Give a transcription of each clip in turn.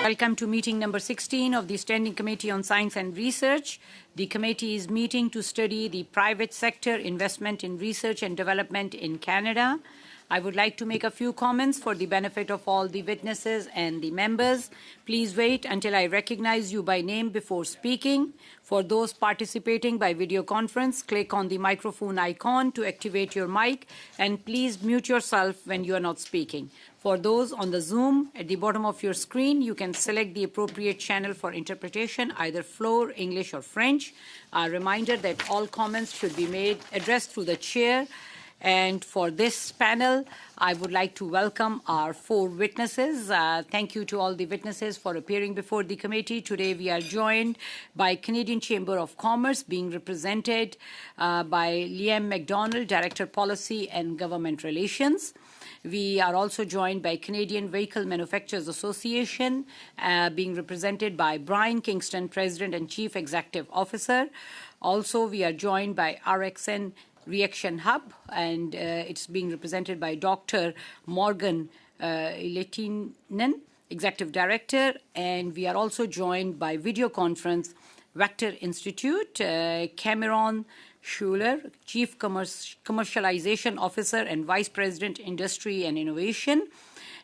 Welcome to meeting number 16 of the Standing Committee on Science and Research. The committee is meeting to study the private sector investment in research and development in Canada. I would like to make a few comments for the benefit of all the witnesses and the members. Please wait until I recognize you by name before speaking. For those participating by video conference, click on the microphone icon to activate your mic, and please mute yourself when you are not speaking. For those on the Zoom, at the bottom of your screen, you can select the appropriate channel for interpretation, either Floor, English, or French. A reminder that all comments should be addressed through the chair. And for this panel, I would like to welcome our 4 witnesses. Thank you to all the witnesses for appearing before the committee. Today we are joined by Canadian Chamber of Commerce, being represented by Liam MacDonald, Director Policy and Government Relations. We are also joined by Canadian Vehicle Manufacturers Association, being represented by Brian Kingston, President and Chief Executive Officer. Also, we are joined by RXN Reaction Hub, and it's being represented by Dr. Morgan Iletinen, Executive Director, and we are also joined by video conference Vector Institute, Cameron Schuler, Chief Commercialization Officer and Vice President, Industry and Innovation,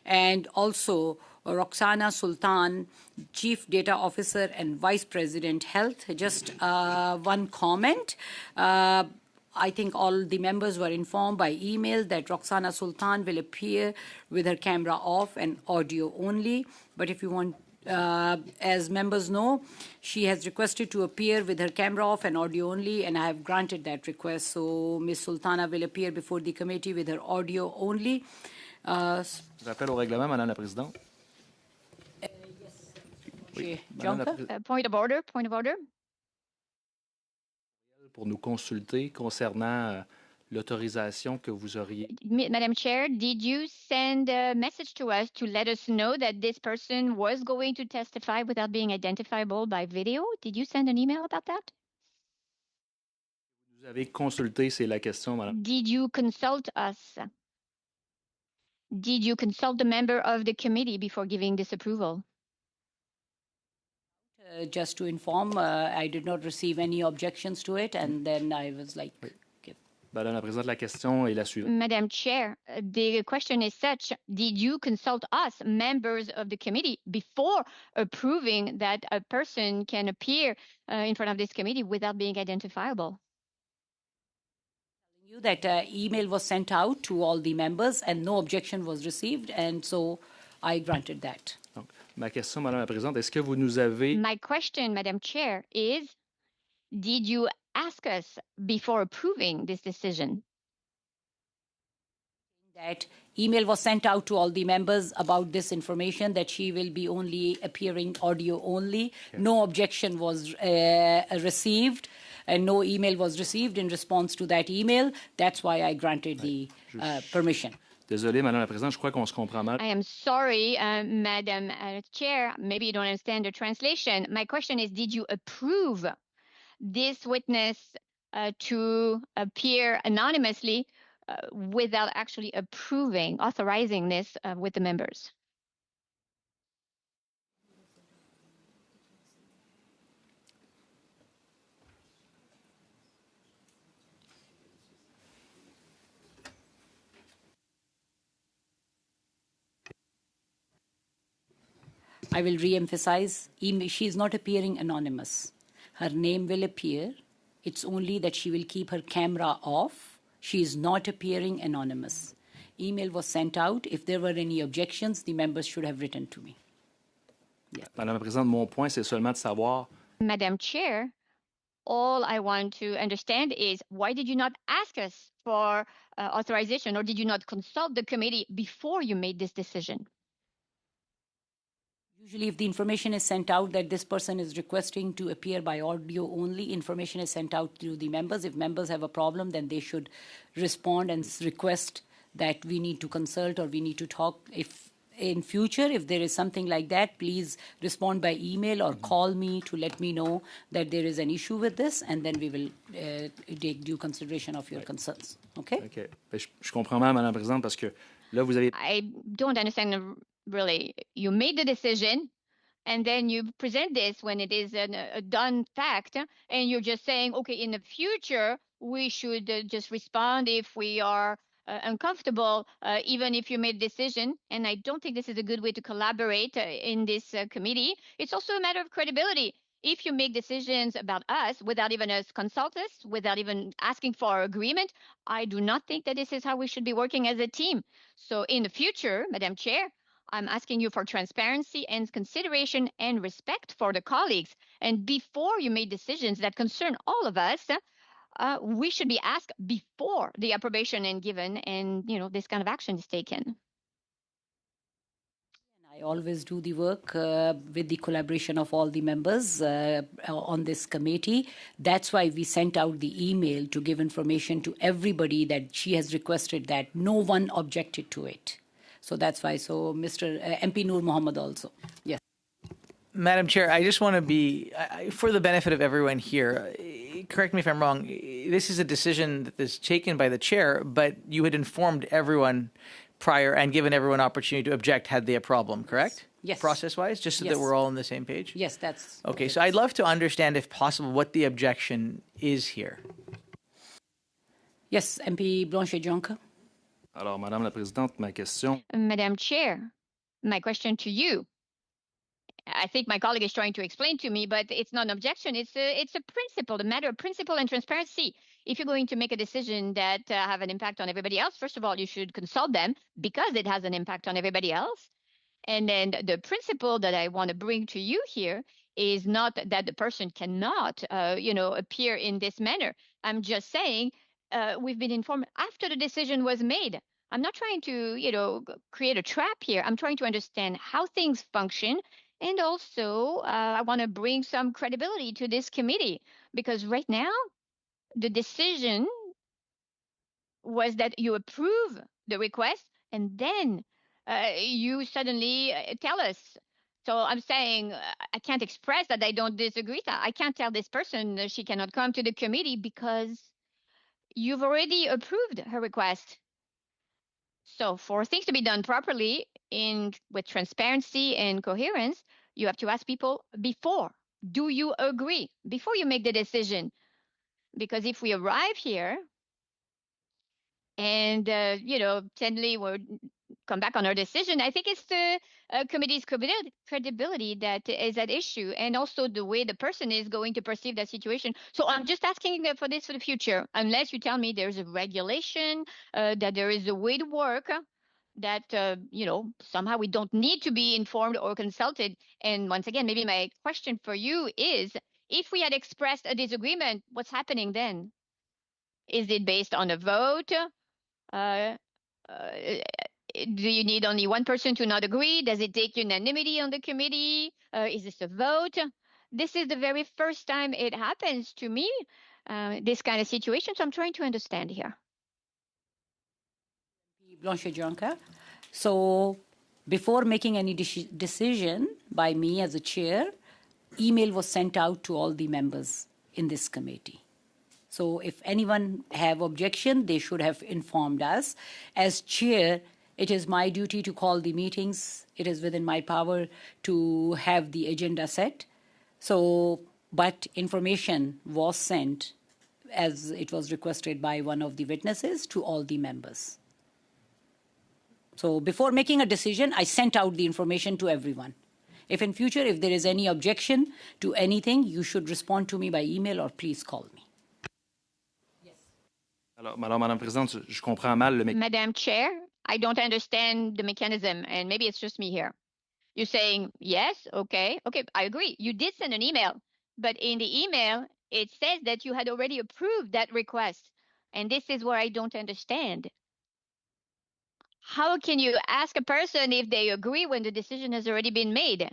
and also Roxana Sultan, Chief Data Officer and Vice President, Health. Just one comment. I think all the members were informed by email that Roxana Sultan will appear with her camera off and audio only. But if you want, as members know, she has requested to appear with her camera off and audio only, and I have granted that request. So Ms. Sultana will appear before the committee with her audio only. Rappel au règlement, Madame la Présidente. Yes. Oui. Point of order. Pour nous consulter concernant l'autorisation que vous auriez. Madam Chair, did you send a message to us to let us know that this person was going to testify without being identifiable by video? Did you send an email about that? Vous avez consulté, c'est la question, Madame. Did you consult us? Did you consult the member of the committee before giving this approval? Just to inform, I did not receive any objections to it, and then I was like, oui. Okay. Madame la Présidente, la question est la suivante. Madam Chair, the question is such: did you consult us, members of the committee, before approving that a person can appear in front of this committee without being identifiable? You that email was sent out to all the members, and no objection was received, and so I granted that. Donc, ma question, Madame la Présidente, est-ce que vous nous avez... My question, Madam Chair, is did you ask us before approving this decision? That email was sent out to all the members about this information, that she will be only appearing audio only. Okay. No objection was received, and no email was received in response to that email. That's why I granted the permission. Désolé, Madame la Présidente, je crois qu'on se comprend mal. I am sorry, Madam Chair. Maybe you don't understand the translation. My question is, did you approve this witness to appear anonymously without actually authorizing this with the members? I will re-emphasize, she is not appearing anonymous. Her name will appear. It's only that she will keep her camera off. She is not appearing anonymous. Email was sent out. If there were any objections, the members should have written to me. Yeah. Madame la Présidente, mon point, c'est seulement de savoir... Madam Chair, all I want to understand is why did you not ask us for authorization, or did you not consult the committee before you made this decision? Usually, if the information is sent out that this person is requesting to appear by audio only, information is sent out to the members. If members have a problem, then they should respond and request that we need to consult or we need to talk. If in future, if there is something like that, please respond by email or call me to let me know that there is an issue with this, and then we will take due consideration of your concerns. Okay? Okay. Je comprends mal, Madame la Présidente, parce que là, vous avez... I don't understand really. You made the decision. and then you present this when it is a done fact, and you're just saying, okay, in the future, we should just respond if we are uncomfortable, even if you made a decision. And I don't think this is a good way to collaborate in this committee. It's also a matter of credibility. If you make decisions about us without even us consult us, without even asking for our agreement, I do not think that this is how we should be working as a team. So in the future, Madam Chair, I'm asking you for transparency and consideration and respect for the colleagues. And before you make decisions that concern all of us, we should be asked before the approbation and given, and this kind of action is taken. I always do the work with the collaboration of all the members on this committee. That's why we sent out the email to give information to everybody that she has requested that. No one objected to it. So that's why. So Mr. MP Noor Mohammed also. Yes. Madam Chair, I just want to be, for the benefit of everyone here, correct me if I'm wrong, this is a decision that is taken by the chair, but you had informed everyone prior and given everyone opportunity to object had they a problem, correct? Yes. Process-wise, just so that we're all on the same page? Yes, that's... Okay, so I'd love to understand, if possible, what the objection is here. Yes, MP Blanchet-Jonca. Alors, Madame la Présidente, ma question. Madam Chair, my question to you. I think my colleague is trying to explain to me, but it's not an objection. It's a principle, a matter of principle and transparency. If you're going to make a decision that have an impact on everybody else, first of all, you should consult them because it has an impact on everybody else. And then the principle that I want to bring to you here is not that the person cannot, appear in this manner. I'm just saying we've been informed after the decision was made. I'm not trying to, create a trap here. I'm trying to understand how things function. And also, I want to bring some credibility to this committee because right now, the decision was that you approve the request and then you suddenly tell us. So I'm saying I can't express that I don't disagree. I can't tell this person she cannot come to the committee because you've already approved her request. So for things to be done properly with transparency and coherence, you have to ask people before. Do you agree? Before you make the decision. Because if we arrive here and, suddenly we'll come back on our decision, I think it's the committee's credibility that is at issue and also the way the person is going to perceive that situation. So I'm just asking for this for the future, unless you tell me there's a regulation, that there is a way to work, that, somehow we don't need to be informed or consulted. And once again, maybe my question for you is, if we had expressed a disagreement, what's happening then? Is it based on a vote? Do you need only one person to not agree? Does it take unanimity on the committee? Is this a vote? This is the very first time it happens to me, this kind of situation. So I'm trying to understand here. Blanchet-Jonca. So before making any decision by me as a chair, email was sent out to all the members in this committee. So if anyone have objection, they should have informed us. As chair, it is my duty to call the meetings. It is within my power to have the agenda set. So, but information was sent as it was requested by one of the witnesses to all the members. So before making a decision, I sent out the information to everyone. If in future, if there is any objection to anything, you should respond to me by email or please call me. Alors, Madame la Présidente, je comprends mal le mécanisme. Madam Chair, I don't understand the mechanism, and maybe it's just me here. You're saying, yes, okay, I agree. You did send an email, but in the email, it says that you had already approved that request. And this is where I don't understand. How can you ask a person if they agree when the decision has already been made?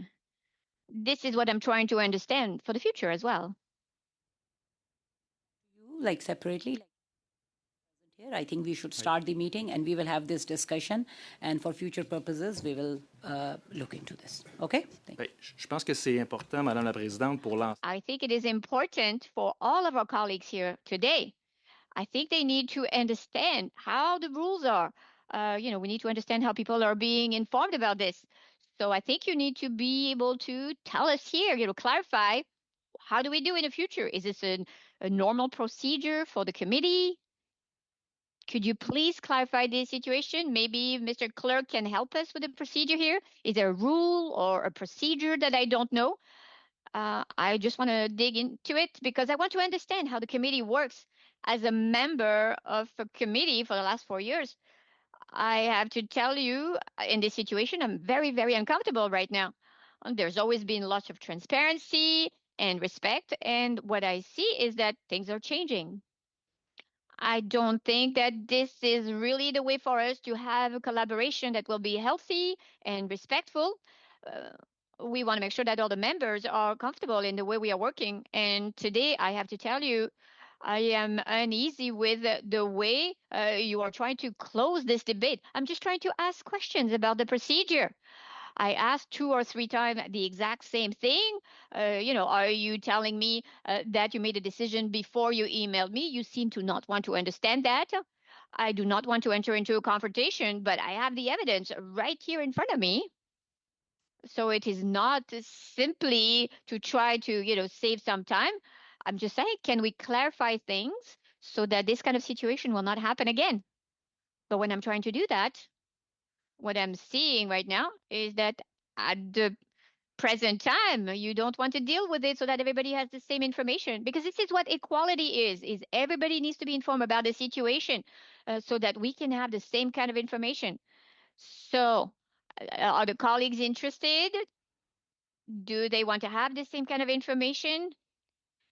This is what I'm trying to understand for the future as well. Like separately? Here, I think we should start the meeting and we will have this discussion. And for future purposes, we will look into this. Okay? Thank you. Je pense que c'est important, Madame la Présidente, pour l'ensemble. I think it is important for all of our colleagues here today. I think they need to understand how the rules are. We need to understand how people are being informed about this. So I think you need to be able to tell us here, clarify, how do we do in the future? Is this a normal procedure for the committee? Could you please clarify this situation? Maybe Mr. Clerk can help us with the procedure here. Is there a rule or a procedure that I don't know? I just want to dig into it because I want to understand how the committee works. As a member of a committee for the last 4 years, I have to tell you, in this situation, I'm very, very uncomfortable right now. There's always been lots of transparency and respect, and what I see is that things are changing. I don't think that this is really the way for us to have a collaboration that will be healthy and respectful. Uh, we want to make sure that all the members are comfortable in the way we are working. And today, I have to tell you, I am uneasy with the way you are trying to close this debate. I'm just trying to ask questions about the procedure. I asked 2 or 3 times the exact same thing. Are you telling me that you made a decision before you emailed me? You seem to not want to understand that. I do not want to enter into a confrontation, but I have the evidence right here in front of me. So it is not simply to try to, save some time. I'm just saying, can we clarify things so that this kind of situation will not happen again? But when I'm trying to do that, what I'm seeing right now is that at the present time, you don't want to deal with it so that everybody has the same information, because this is what equality is everybody needs to be informed about the situation so that we can have the same kind of information. So are the colleagues interested? Do they want to have the same kind of information?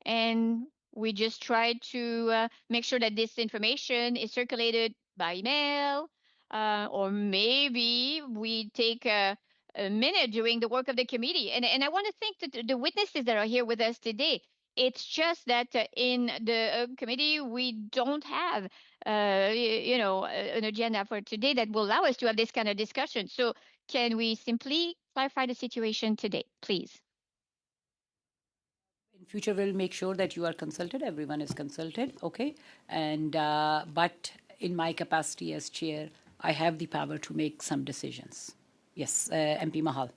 And we just try to make sure that this information is circulated by email, or maybe we take a minute during the work of the committee. And I want to thank the witnesses that are here with us today. It's just that in the committee, we don't have, an agenda for today that will allow us to have this kind of discussion. So can we simply clarify the situation today, please? In future, we'll make sure that you are consulted. Everyone is consulted, okay? And but in my capacity as chair, I have the power to make some decisions. Yes, MP Mahal.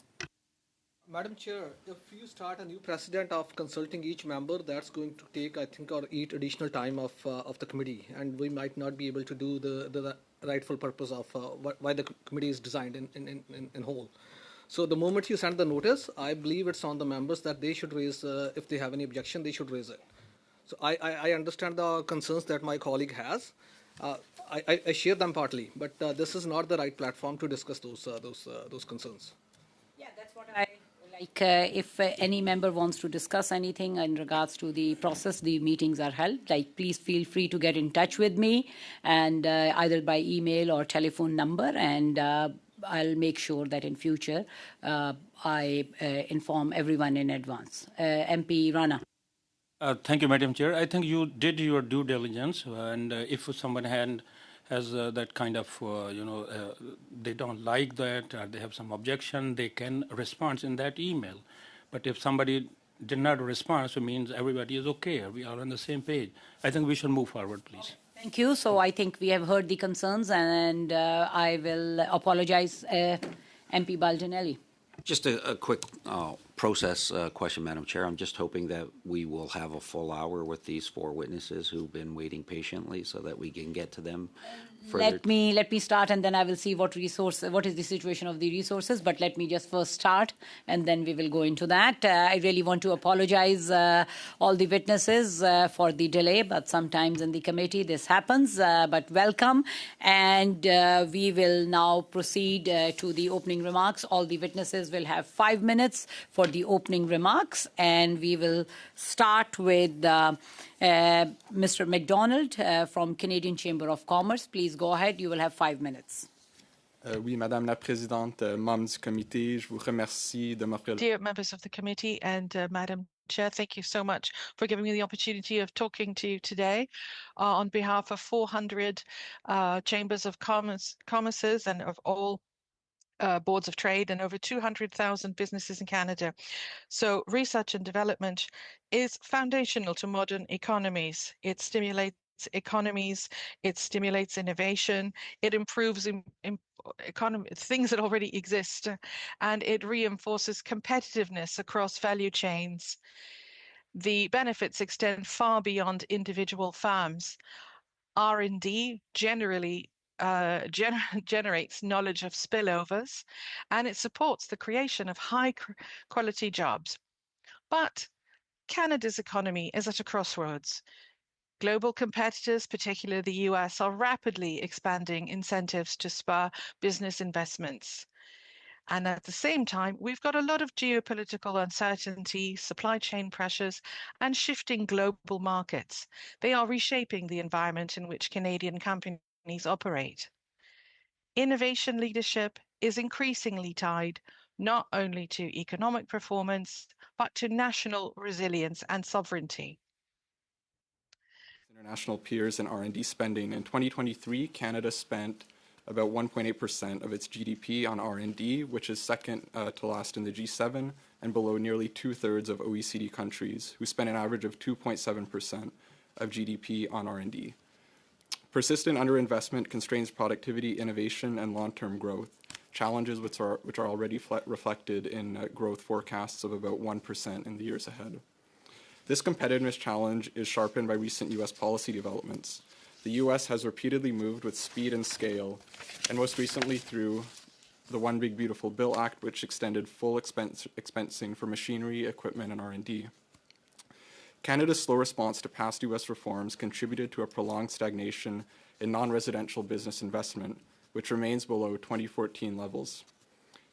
Madam Chair, if you start a new precedent of consulting each member, that's going to take, I think, or eat additional time of the committee, and we might not be able to do the rightful purpose of why the committee is designed in whole. So the moment you send the notice, I believe it's on the members that they should raise, if they have any objection, they should raise it. So I understand the concerns that my colleague has. I share them partly, but this is not the right platform to discuss those concerns. Yeah, that's what I like. If any member wants to discuss anything in regards to the process, the meetings are held. Like, please feel free to get in touch with me, and either by email or telephone number, and I'll make sure that in future I inform everyone in advance. MP Rana. Thank you, Madam Chair. I think you did your due diligence, and if someone has that kind of, they don't like that, or they have some objection, they can respond in that email. But if somebody did not respond, so it means everybody is okay. We are on the same page. I think we should move forward, please. Thank you. So I think we have heard the concerns, and I will apologize, MP Baldinelli. Just a quick process question, Madam Chair. I'm just hoping that we will have a full hour with these 4 witnesses who've been waiting patiently so that we can get to them further. Let me start, and then I will see what is the situation of the resources. But let me just first start, and then we will go into that. I really want to apologize all the witnesses for the delay, but sometimes in the committee this happens. But welcome, and we will now proceed to the opening remarks. All the witnesses will have 5 minutes for the opening remarks, and we will start with Mr. McDonald from Canadian Chamber of Commerce. Please go ahead. You will have 5 minutes. Oui, Madame la Présidente, membres du comité, je vous remercie de m'offrir. Dear members of the committee and Madam Chair, thank you so much for giving me the opportunity of talking to you today on behalf of 400 chambers of commerces and of all boards of trade and over 200,000 businesses in Canada. So research and development is foundational to modern economies. It stimulates economies, it stimulates innovation, it improves economy, things that already exist, and it reinforces competitiveness across value chains. The benefits extend far beyond individual farms. R&D generally generates knowledge of spillovers, and it supports the creation of high quality jobs. But Canada's economy is at a crossroads. Global competitors, particularly the US, are rapidly expanding incentives to spur business investments. And at the same time, we've got a lot of geopolitical uncertainty, supply chain pressures, and shifting global markets. They are reshaping the environment in which Canadian companies operate. Innovation leadership is increasingly tied not only to economic performance, but to national resilience and sovereignty. International peers in R&D spending. In 2023, Canada spent about 1.8% of its GDP on R&D, which is second to last in the G7 and below nearly two-thirds of OECD countries, who spend an average of 2.7% of GDP on R&D. Persistent underinvestment constrains productivity, innovation, and long-term growth, challenges which are already reflected in growth forecasts of about 1% in the years ahead. This competitiveness challenge is sharpened by recent U.S. policy developments. The U.S. has repeatedly moved with speed and scale, and most recently through the One Big Beautiful Bill Act, which extended full expensing for machinery, equipment, and R&D. Canada's slow response to past U.S. reforms contributed to a prolonged stagnation in non-residential business investment, which remains below 2014 levels.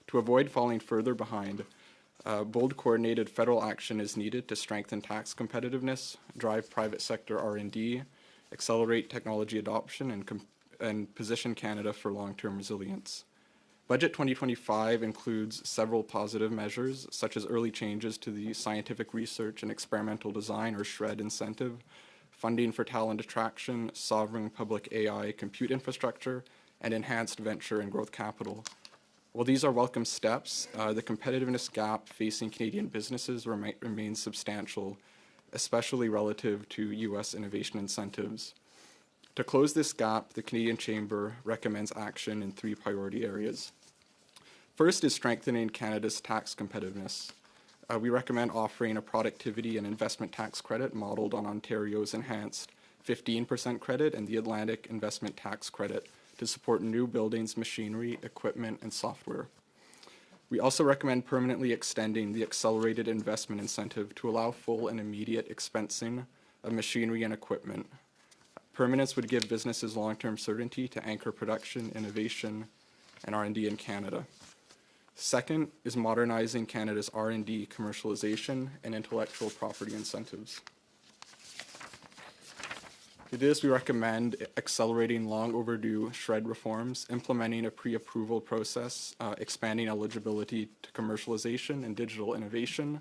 To avoid falling further behind, bold coordinated federal action is needed to strengthen tax competitiveness, drive private sector R&D, accelerate technology adoption, and position Canada for long-term resilience. Budget 2025 includes several positive measures, such as early changes to the Scientific Research and Experimental Design, or SRED incentive, funding for talent attraction, sovereign public AI compute infrastructure, and enhanced venture and growth capital. While these are welcome steps, the competitiveness gap facing Canadian businesses remains substantial, especially relative to U.S. innovation incentives. To close this gap, the Canadian Chamber recommends action in three priority areas. First is strengthening Canada's tax competitiveness. We recommend offering a productivity and investment tax credit modeled on Ontario's enhanced 15% credit and the Atlantic investment tax credit to support new buildings, machinery, equipment, and software. We also recommend permanently extending the accelerated investment incentive to allow full and immediate expensing of machinery and equipment. Permanence would give businesses long-term certainty to anchor production, innovation, and R&D in Canada. Second is modernizing Canada's R&D commercialization and intellectual property incentives. To this, we recommend accelerating long overdue SRED reforms, implementing a pre-approval process, expanding eligibility to commercialization and digital innovation,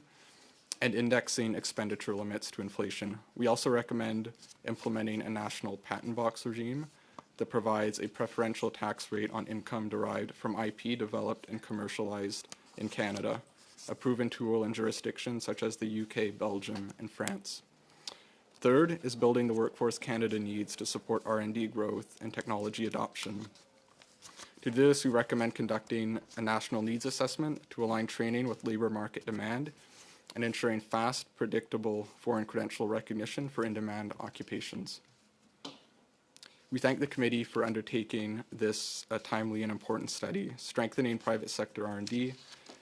and indexing expenditure limits to inflation. We also recommend implementing a national patent box regime that provides a preferential tax rate on income derived from IP developed and commercialized in Canada, a proven tool in jurisdictions such as the UK, Belgium, and France. Third is building the workforce Canada needs to support R&D growth and technology adoption. To do this, we recommend conducting a national needs assessment to align training with labor market demand and ensuring fast, predictable foreign credential recognition for in-demand occupations. We thank the committee for undertaking this timely and important study. Strengthening private sector R&D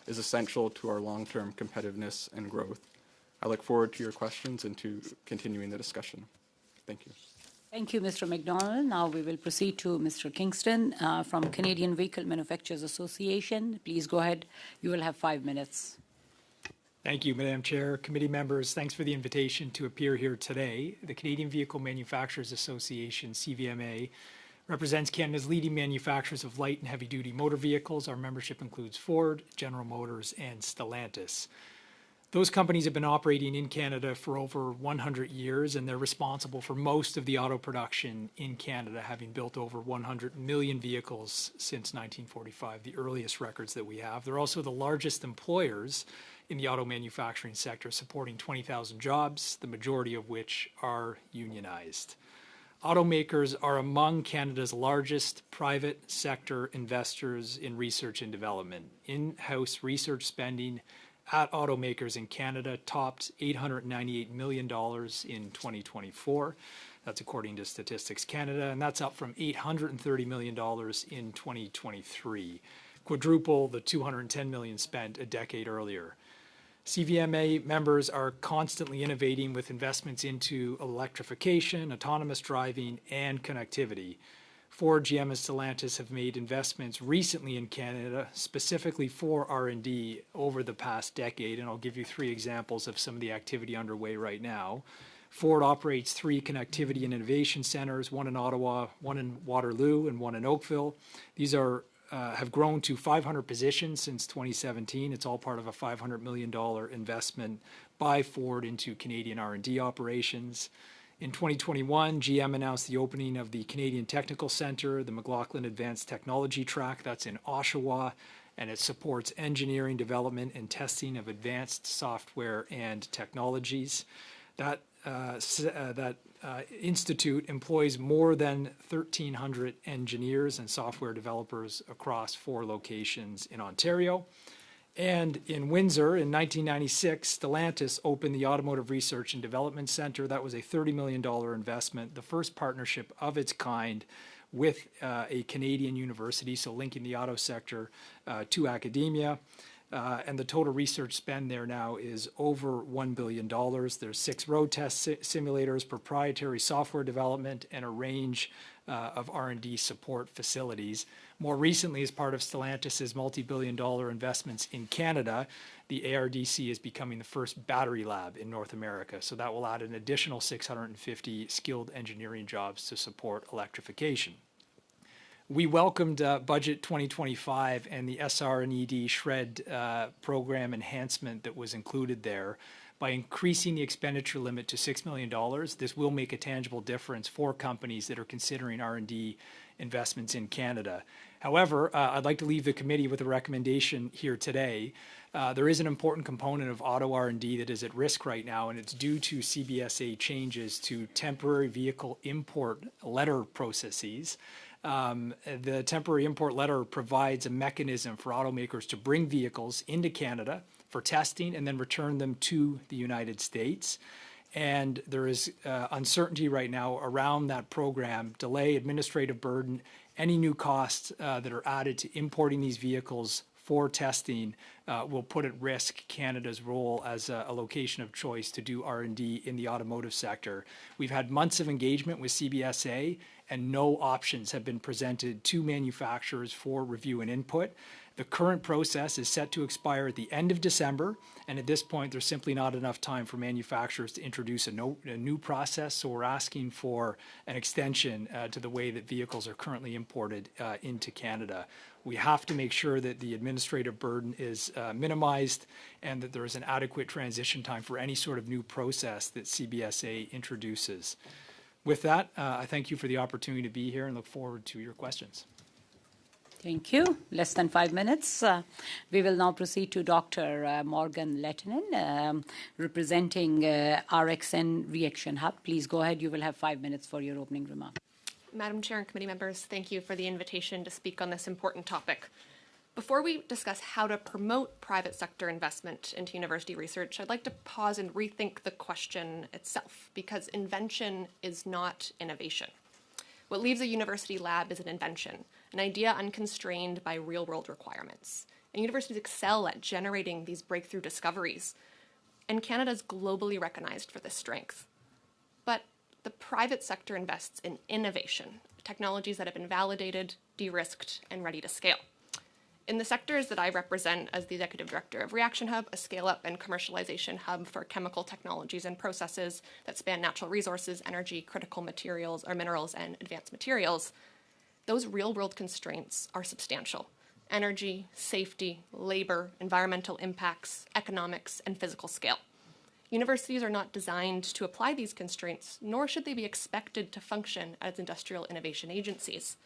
is essential to our long-term competitiveness and growth. I look forward to your questions and to continuing the discussion. Thank you. Thank you, Mr. McDonald. Now we will proceed to Mr. Kingston from Canadian Vehicle Manufacturers Association. Please go ahead. You will have 5 minutes. Thank you, Madam Chair. Committee members, thanks for the invitation to appear here today. The Canadian Vehicle Manufacturers Association, CVMA, represents Canada's leading manufacturers of light and heavy-duty motor vehicles. Our membership includes Ford, General Motors, and Stellantis. Those companies have been operating in Canada for over 100 years, and they're responsible for most of the auto production in Canada, having built over 100 million vehicles since 1945, the earliest records that we have. They're also the largest employers in the auto manufacturing sector, supporting 20,000 jobs, the majority of which are unionized. Automakers are among Canada's largest private sector investors in research and development. In-house research spending at automakers in Canada topped $898 million in 2024. That's according to Statistics Canada, and that's up from $830 million in 2023, quadruple the $210 million spent a decade earlier. CVMA members are constantly innovating with investments into electrification, autonomous driving, and connectivity. Ford, GM, and Stellantis have made investments recently in Canada, specifically for R&D over the past decade, and I'll give you 3 examples of some of the activity underway right now. Ford operates 3 connectivity and innovation centers, one in Ottawa, one in Waterloo, and one in Oakville. These have grown to 500 positions since 2017. It's all part of a $500 million investment by Ford into Canadian R&D operations. In 2021, GM announced the opening of the Canadian Technical Centre, the McLaughlin Advanced Technology Track, that's in Oshawa, and it supports engineering, development, and testing of advanced software and technologies. That institute employs more than 1,300 engineers and software developers across 4 locations in Ontario. And in Windsor, in 1996, Stellantis opened the Automotive Research and Development Centre. That was a $30 million investment, the first partnership of its kind with a Canadian university, so linking the auto sector to academia. And the total research spend there now is over $1 billion. There's 6 road test simulators, proprietary software development, and a range of R&D support facilities. More recently, as part of Stellantis' multi-billion-dollar investments in Canada, the ARDC is becoming the first battery lab in North America. So that will add an additional 650 skilled engineering jobs to support electrification. We welcomed Budget 2025 and the SR&ED SHRED program enhancement that was included there. By increasing the expenditure limit to $6 million, this will make a tangible difference for companies that are considering R&D investments in Canada. However, I'd like to leave the committee with a recommendation here today. There is an important component of auto R&D that is at risk right now, and it's due to CBSA changes to temporary vehicle import letter processes. The temporary import letter provides a mechanism for automakers to bring vehicles into Canada for testing and then return them to the United States. And there is uncertainty right now around that program, delay, administrative burden, any new costs that are added to importing these vehicles for testing will put at risk Canada's role as a location of choice to do R&D in the automotive sector. We've had months of engagement with CBSA, and no options have been presented to manufacturers for review and input. The current process is set to expire at the end of December, and at this point, there's simply not enough time for manufacturers to introduce a new process, so we're asking for an extension to the way that vehicles are currently imported into Canada. We have to make sure that the administrative burden is minimized and that there is an adequate transition time for any sort of new process that CBSA introduces. With that, I thank you for the opportunity to be here and look forward to your questions. Thank you. Less than 5 minutes. We will now proceed to Dr. Morgan Lehtinen, representing RXN Reaction Hub. Please go ahead. You will have 5 minutes for your opening remark. Madam Chair and committee members, thank you for the invitation to speak on this important topic. Before we discuss how to promote private sector investment into university research, I'd like to pause and rethink the question itself, because invention is not innovation. What leaves a university lab is an invention, an idea unconstrained by real-world requirements. And universities excel at generating these breakthrough discoveries, and Canada is globally recognized for this strength. But the private sector invests in innovation, technologies that have been validated, de-risked, and ready to scale. In the sectors that I represent as the Executive Director of Reaction Hub, a scale-up and commercialization hub for chemical technologies and processes that span natural resources, energy, critical materials, or minerals, and advanced materials, those real-world constraints are substantial. Energy, safety, labor, environmental impacts, economics, and physical scale. Universities are not designed to apply these constraints, nor should they be expected to function as industrial innovation agencies.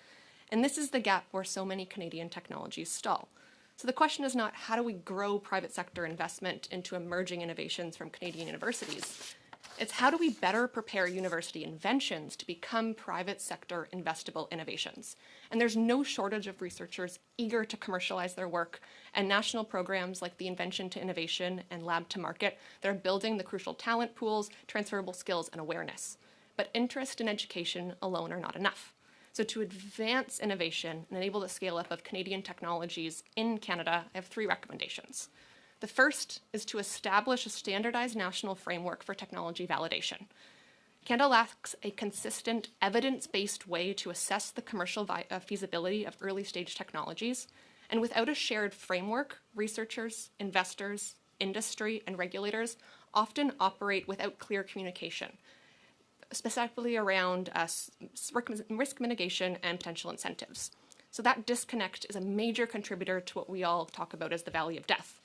And this is the gap where so many Canadian technologies stall. So the question is not how do we grow private sector investment into emerging innovations from Canadian universities. It's how do we better prepare university inventions to become private sector investable innovations? And there's no shortage of researchers eager to commercialize their work, and national programs like the Invention to Innovation and Lab to Market that are building the crucial talent pools, transferable skills, and awareness. But interest and education alone are not enough. So to advance innovation and enable the scale-up of Canadian technologies in Canada, I have 3 recommendations. The first is to establish a standardized national framework for technology validation. Canada lacks a consistent, evidence-based way to assess the commercial feasibility of early-stage technologies, and without a shared framework, researchers, investors, industry, and regulators often operate without clear communication, specifically around risk mitigation and potential incentives. So that disconnect is a major contributor to what we all talk about as the Valley of Death.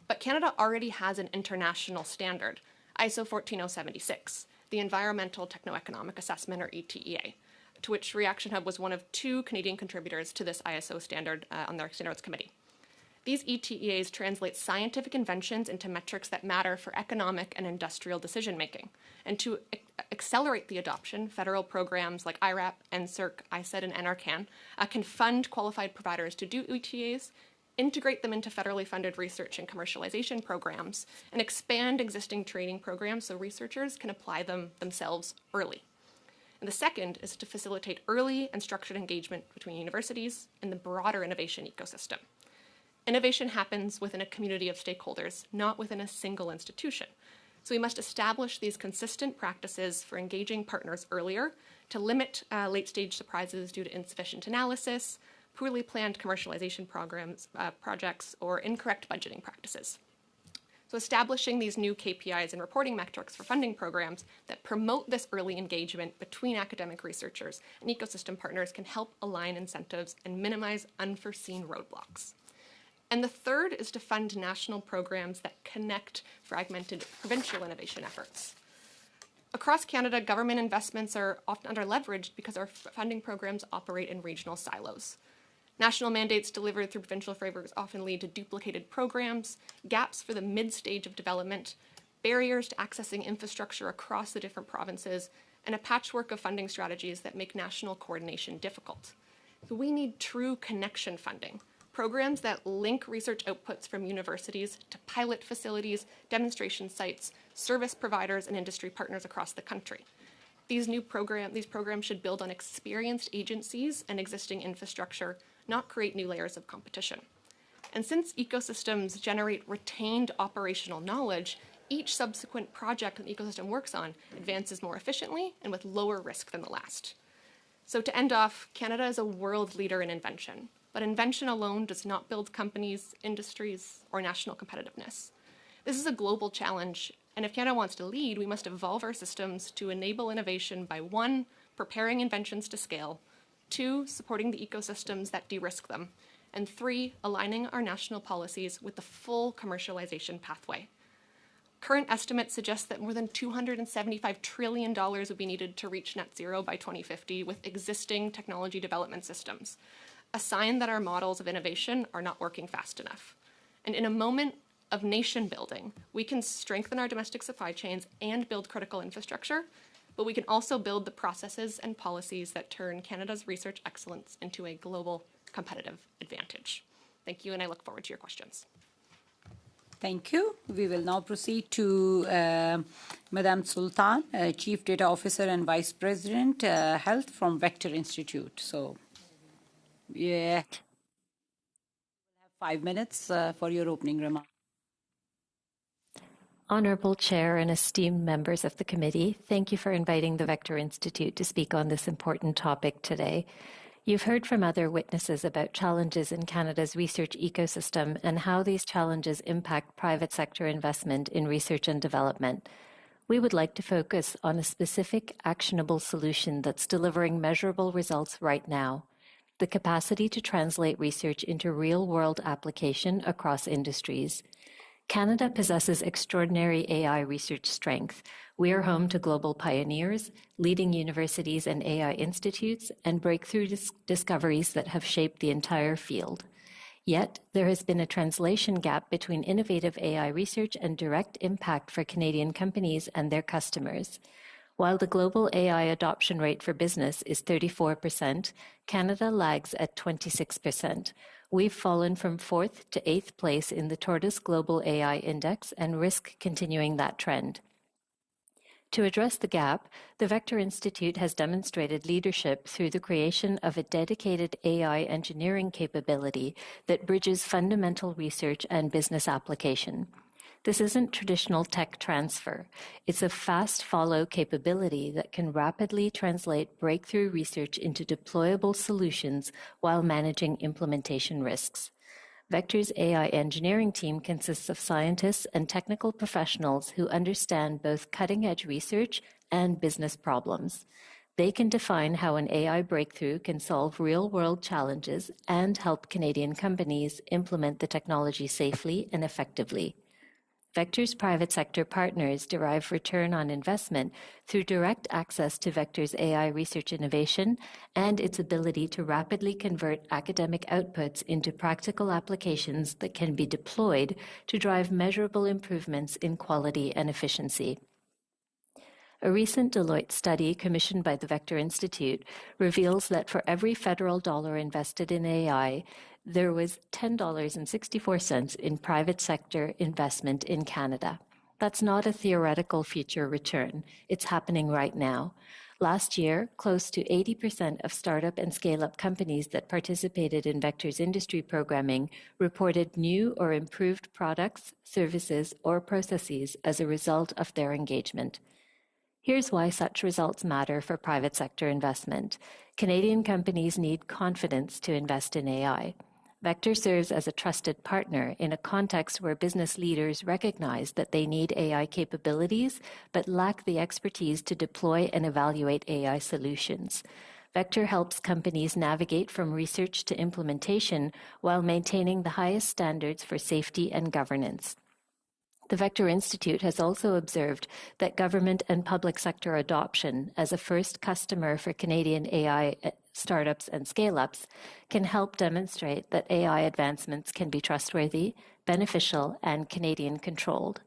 But Canada already has an international standard, ISO 14076, the Environmental Techno-Economic Assessment, or ETEA, to which Reaction Hub was one of 2 Canadian contributors to this ISO standard on their standards committee. These ETEAs translate scientific inventions into metrics that matter for economic and industrial decision-making. And to accelerate the adoption, federal programs like IRAP, NSERC, ICED, and NRCan can fund qualified providers to do ETEAs, integrate them into federally funded research and commercialization programs, and expand existing training programs so researchers can apply them themselves early. And the second is to facilitate early and structured engagement between universities and the broader innovation ecosystem. Innovation happens within a community of stakeholders, not within a single institution. So we must establish these consistent practices for engaging partners earlier to limit late-stage surprises due to insufficient analysis, poorly planned commercialization projects, or incorrect budgeting practices. So establishing these new KPIs and reporting metrics for funding programs that promote this early engagement between academic researchers and ecosystem partners can help align incentives and minimize unforeseen roadblocks. And the third is to fund national programs that connect fragmented provincial innovation efforts. Across Canada, government investments are often under-leveraged because our funding programs operate in regional silos. National mandates delivered through provincial frameworks often lead to duplicated programs, gaps for the mid-stage of development, barriers to accessing infrastructure across the different provinces, and a patchwork of funding strategies that make national coordination difficult. So we need true connection funding, programs that link research outputs from universities to pilot facilities, demonstration sites, service providers, and industry partners across the country. These programs should build on experienced agencies and existing infrastructure, not create new layers of competition. And since ecosystems generate retained operational knowledge, each subsequent project an ecosystem works on advances more efficiently and with lower risk than the last. So to end off, Canada is a world leader in invention, but invention alone does not build companies, industries, or national competitiveness. This is a global challenge, and if Canada wants to lead, we must evolve our systems to enable innovation by 1, preparing inventions to scale, 2, supporting the ecosystems that de-risk them, and 3, aligning our national policies with the full commercialization pathway. Current estimates suggest that more than $275 trillion would be needed to reach net zero by 2050 with existing technology development systems, a sign that our models of innovation are not working fast enough. And in a moment of nation building, we can strengthen our domestic supply chains and build critical infrastructure, but we can also build the processes and policies that turn Canada's research excellence into a global competitive advantage. Thank you, and I look forward to your questions. Thank you. We will now proceed to Madame Sultan, Chief Data Officer and Vice President, Health from Vector Institute. So, yeah, we'll have 5 minutes for your opening remarks. Honorable Chair and esteemed members of the committee, thank you for inviting the Vector Institute to speak on this important topic today. You've heard from other witnesses about challenges in Canada's research ecosystem and how these challenges impact private sector investment in research and development. We would like to focus on a specific, actionable solution that's delivering measurable results right now: the capacity to translate research into real-world application across industries. Canada possesses extraordinary AI research strength. We are home to global pioneers, leading universities and AI institutes, and breakthrough discoveries that have shaped the entire field. Yet, there has been a translation gap between innovative AI research and direct impact for Canadian companies and their customers. While the global AI adoption rate for business is 34%, Canada lags at 26%. We've fallen from 4th to 8th place in the Tortoise Global AI Index and risk continuing that trend. To address the gap, the Vector Institute has demonstrated leadership through the creation of a dedicated AI engineering capability that bridges fundamental research and business application. This isn't traditional tech transfer. It's a fast follow capability that can rapidly translate breakthrough research into deployable solutions while managing implementation risks. Vector's AI engineering team consists of scientists and technical professionals who understand both cutting-edge research and business problems. They can define how an AI breakthrough can solve real-world challenges and help Canadian companies implement the technology safely and effectively. Vector's private sector partners derive return on investment through direct access to Vector's AI research innovation and its ability to rapidly convert academic outputs into practical applications that can be deployed to drive measurable improvements in quality and efficiency. A recent Deloitte study commissioned by the Vector Institute reveals that for every federal dollar invested in AI, there was $10.64 in private sector investment in Canada. That's not a theoretical future return. It's happening right now. Last year, close to 80% of startup and scale-up companies that participated in Vector's industry programming reported new or improved products, services, or processes as a result of their engagement. Here's why such results matter for private sector investment. Canadian companies need confidence to invest in AI. Vector serves as a trusted partner in a context where business leaders recognize that they need AI capabilities but lack the expertise to deploy and evaluate AI solutions. Vector helps companies navigate from research to implementation while maintaining the highest standards for safety and governance. The Vector Institute has also observed that government and public sector adoption as a first customer for Canadian AI startups and scale-ups can help demonstrate that AI advancements can be trustworthy, beneficial, and Canadian-controlled.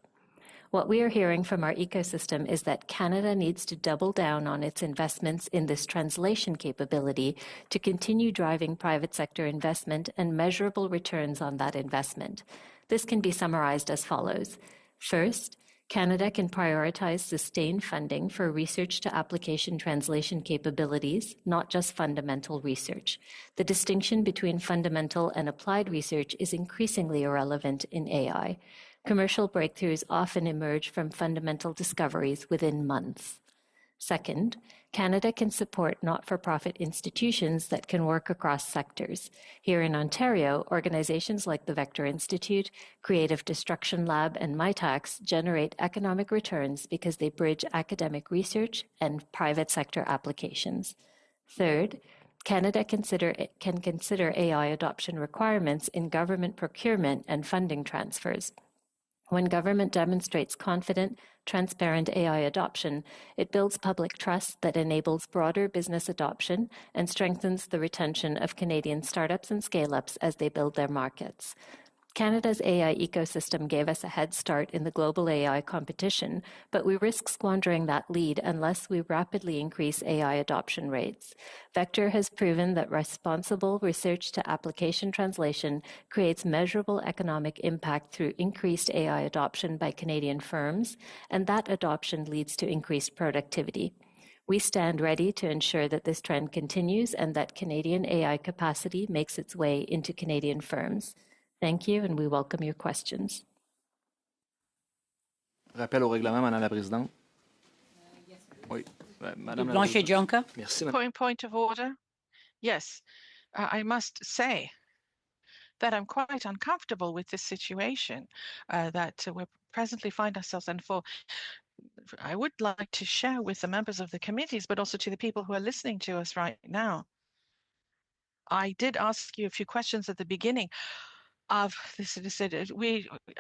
What we are hearing from our ecosystem is that Canada needs to double down on its investments in this translation capability to continue driving private sector investment and measurable returns on that investment. This can be summarized as follows. First, Canada can prioritize sustained funding for research to application translation capabilities, not just fundamental research. The distinction between fundamental and applied research is increasingly irrelevant in AI. Commercial breakthroughs often emerge from fundamental discoveries within months. Second, Canada can support not-for-profit institutions that can work across sectors. Here in Ontario, organizations like the Vector Institute, Creative Destruction Lab, and MyTax generate economic returns because they bridge academic research and private sector applications. Third, Canada can consider AI adoption requirements in government procurement and funding transfers. When government demonstrates confident, transparent AI adoption, it builds public trust that enables broader business adoption and strengthens the retention of Canadian startups and scale-ups as they build their markets. Canada's AI ecosystem gave us a head start in the global AI competition, but we risk squandering that lead unless we rapidly increase AI adoption rates. Vector has proven that responsible research to application translation creates measurable economic impact through increased AI adoption by Canadian firms, and that adoption leads to increased productivity. We stand ready to ensure that this trend continues and that Canadian AI capacity makes its way into Canadian firms. Thank you, and we welcome your questions. Rappel au règlement, Madame la Présidente. Oui, Madame Blanchet-Jonca. Merci. Point of order. Yes, I must say that I'm quite uncomfortable with this situation that we presently find ourselves in. I would like to share with the members of the committees, but also to the people who are listening to us right now. I did ask you a few questions at the beginning of this.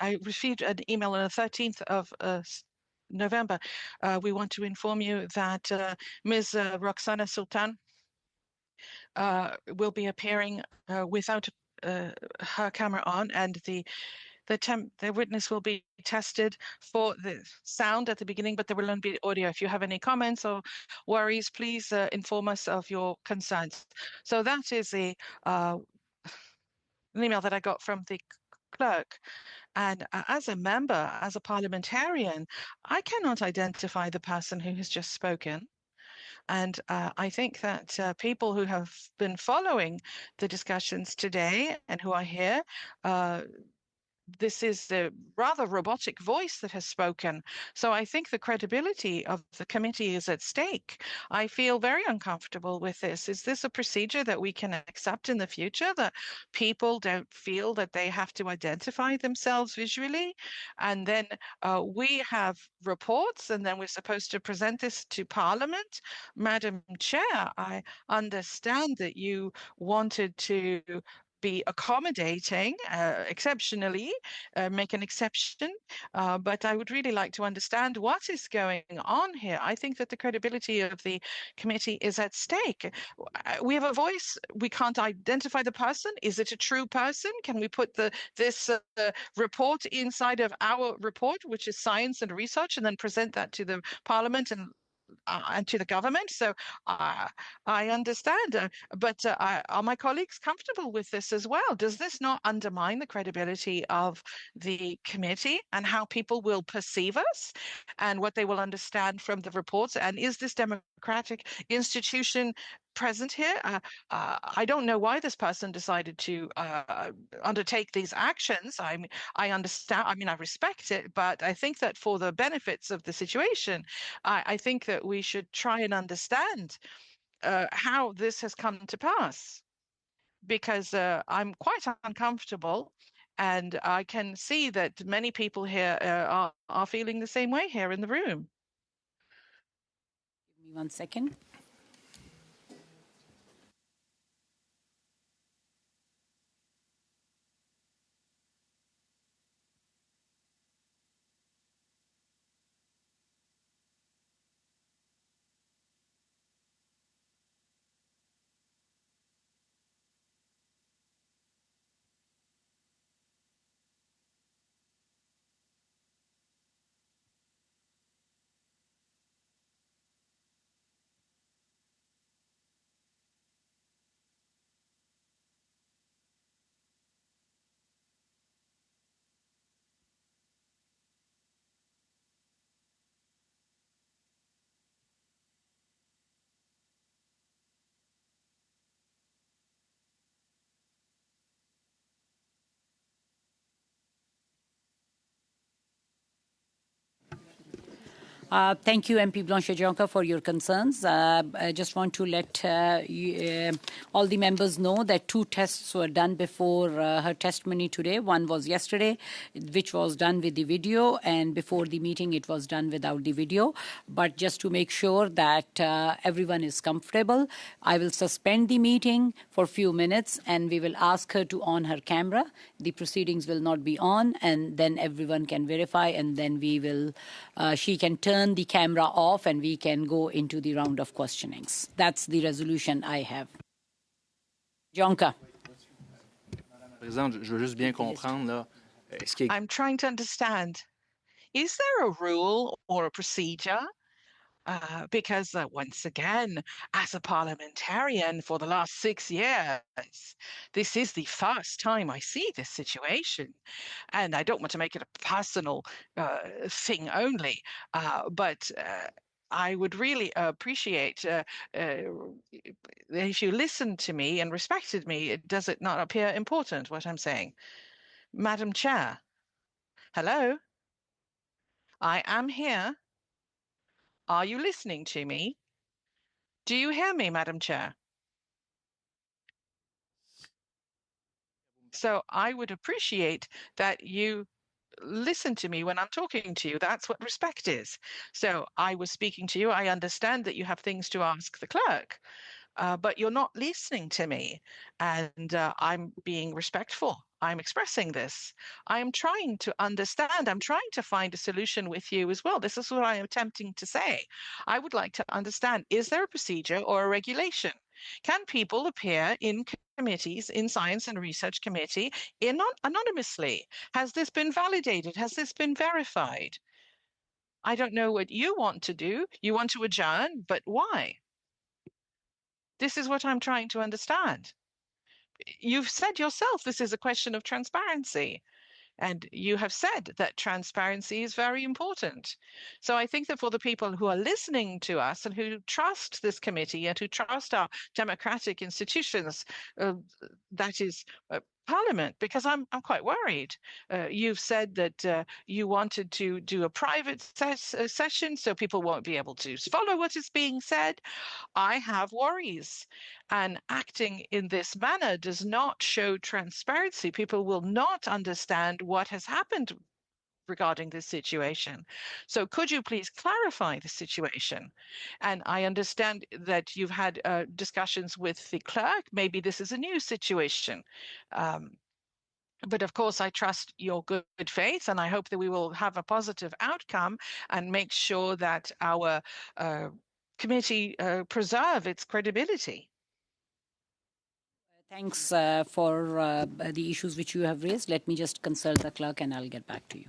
I received an email on the 13th of November. We want to inform you that Ms. Roxana Sultan will be appearing without her camera on, and the witness will be tested for the sound at the beginning, but there will only be audio. If you have any comments or worries, please inform us of your concerns. So that is an email that I got from the clerk. And as a member, as a parliamentarian, I cannot identify the person who has just spoken. And I think that people who have been following the discussions today and who are here, this is the rather robotic voice that has spoken. So I think the credibility of the committee is at stake. I feel very uncomfortable with this. Is this a procedure that we can accept in the future, that people don't feel that they have to identify themselves visually? And then we have reports, and then we're supposed to present this to Parliament. Madam Chair, I understand that you wanted to be accommodating, exceptionally, make an exception. But I would really like to understand what is going on here. I think that the credibility of the committee is at stake. We have a voice. We can't identify the person. Is it a true person? Can we put this report inside of our report, which is science and research, and then present that to the Parliament and to the government? So I understand, but are my colleagues comfortable with this as well? Does this not undermine the credibility of the committee and how people will perceive us and what they will understand from the reports? And is this democratic institution present here? I don't know why this person decided to undertake these actions. I understand, I mean, I respect it, but I think that for the benefits of the situation, I think that we should try and understand how this has come to pass, because I'm quite uncomfortable, and I can see that many people here are feeling the same way here in the room. Give me 1 second. Thank you, MP Blanche-Jonca, for your concerns. I just want to let all the members know that 2 tests were done before her testimony today. One was yesterday, which was done with the video, and before the meeting, it was done without the video. But just to make sure that everyone is comfortable, I will suspend the meeting for a few minutes, and we will ask her to on her camera. The proceedings will not be on, and then everyone can verify, and then we will, she can turn the camera off and we can go into the round of questionings. That's the resolution I have. Jonca. Présidente, je veux juste bien comprendre, là, est-ce qu'il y a... I'm trying to understand. Is there a rule or a procedure? Because once again, as a parliamentarian for the last 6 years, this is the first time I see this situation. And I don't want to make it a personal thing only, but I would really appreciate if you listened to me and respected me. Does it not appear important what I'm saying? Madam Chair, hello? I am here. Are you listening to me? Do you hear me, Madam Chair? So I would appreciate that you listen to me when I'm talking to you. That's what respect is. So I was speaking to you. I understand that you have things to ask the clerk, but you're not listening to me. And I'm being respectful. I'm expressing this. I am trying to understand. I'm trying to find a solution with you as well. This is what I am attempting to say. I would like to understand, is there a procedure or a regulation? Can people appear in committees in Science and Research Committee anonymously. Has this been validated? Has this been verified? I don't know what you want to do. You want to adjourn, but why? This is what I'm trying to understand. You've said yourself this is a question of transparency. And you have said that transparency is very important. So I think that for the people who are listening to us and who trust this committee and who trust our democratic institutions, that is Parliament, because I'm quite worried. You've said that you wanted to do a private session so people won't be able to follow what is being said. I have worries. And acting in this manner does not show transparency. People will not understand what has happened regarding this situation. So could you please clarify the situation? And I understand that you've had discussions with the clerk. Maybe this is a new situation. But of course, I trust your good faith, and I hope that we will have a positive outcome and make sure that our committee preserve its credibility. Thanks for the issues which you have raised. Let me just consult the clerk and I'll get back to you.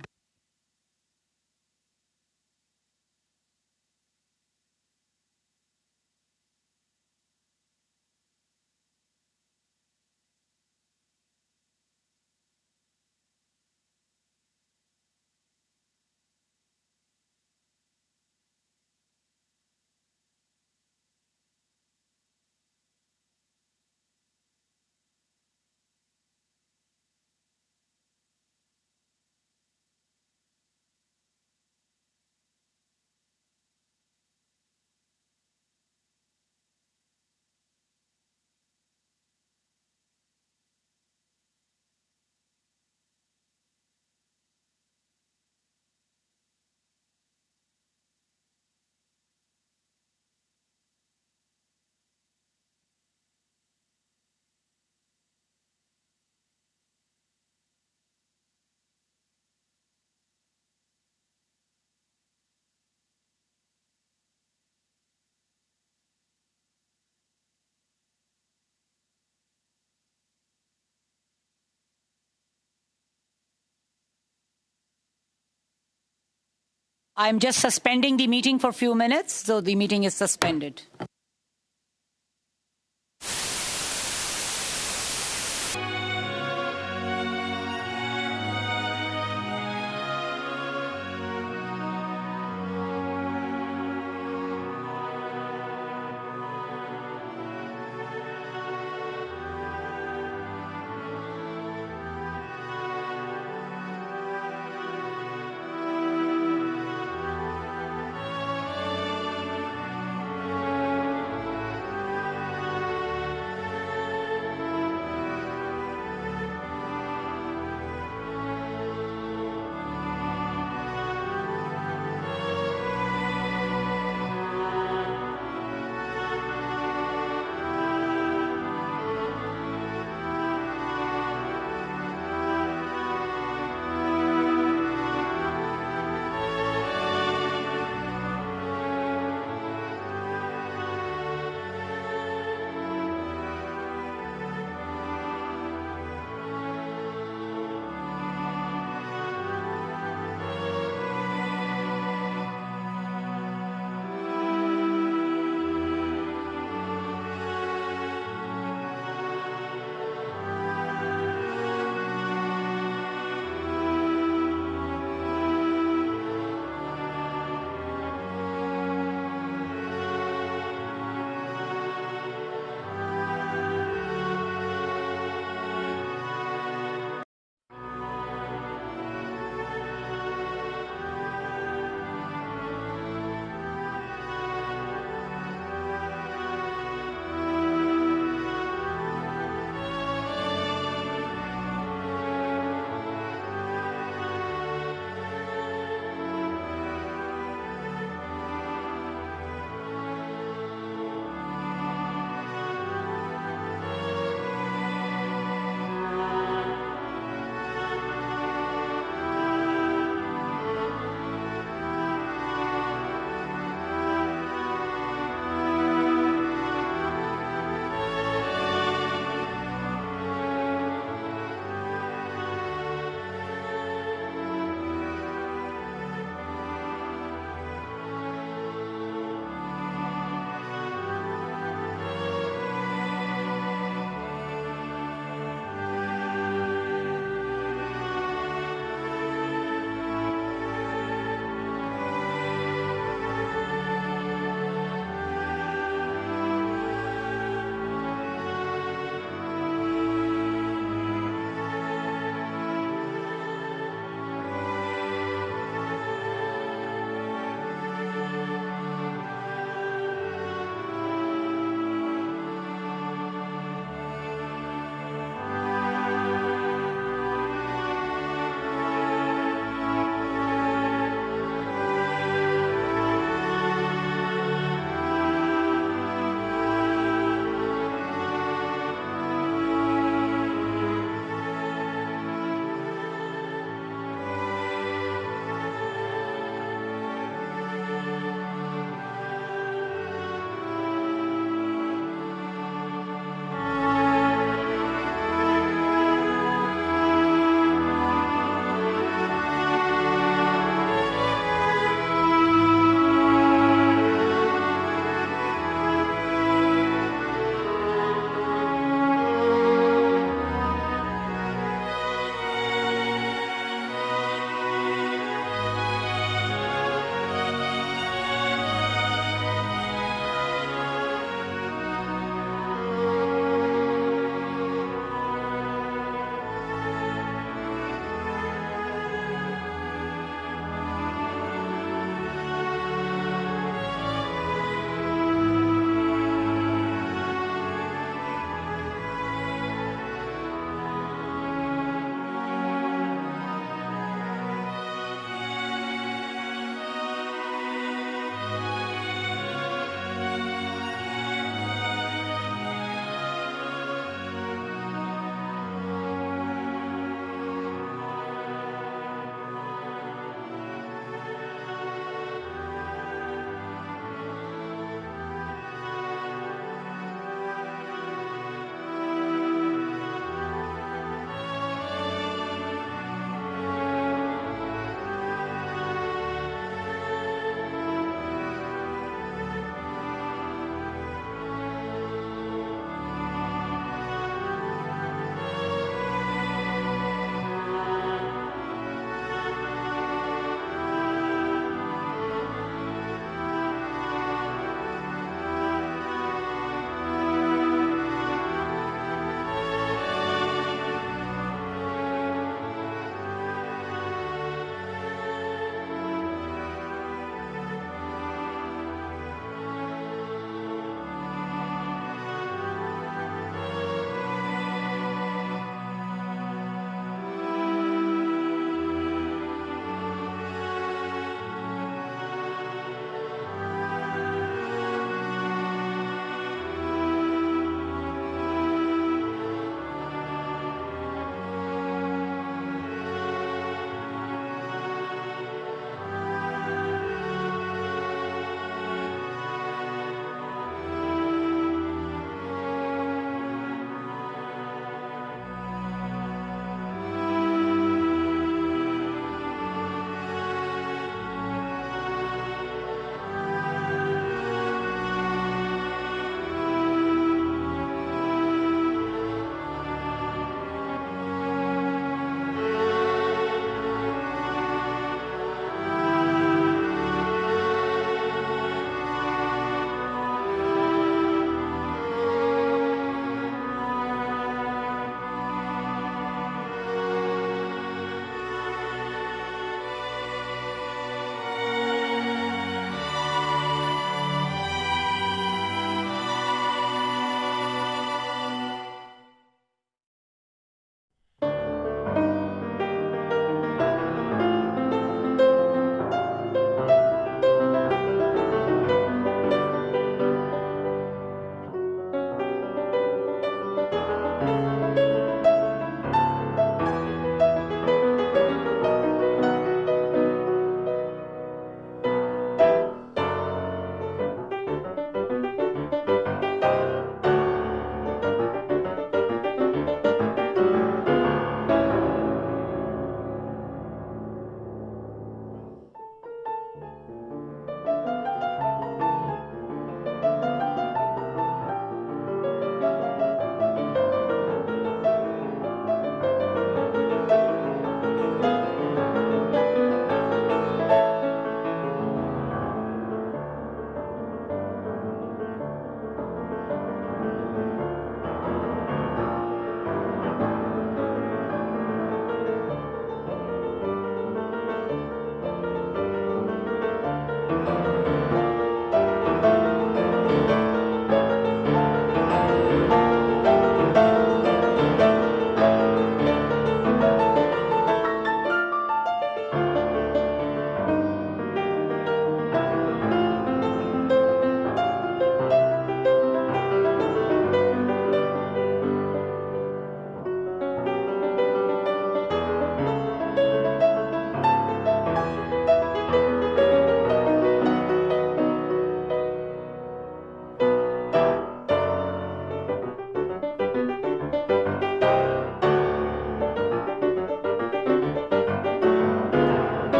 I'm just suspending the meeting for a few minutes, so the meeting is suspended.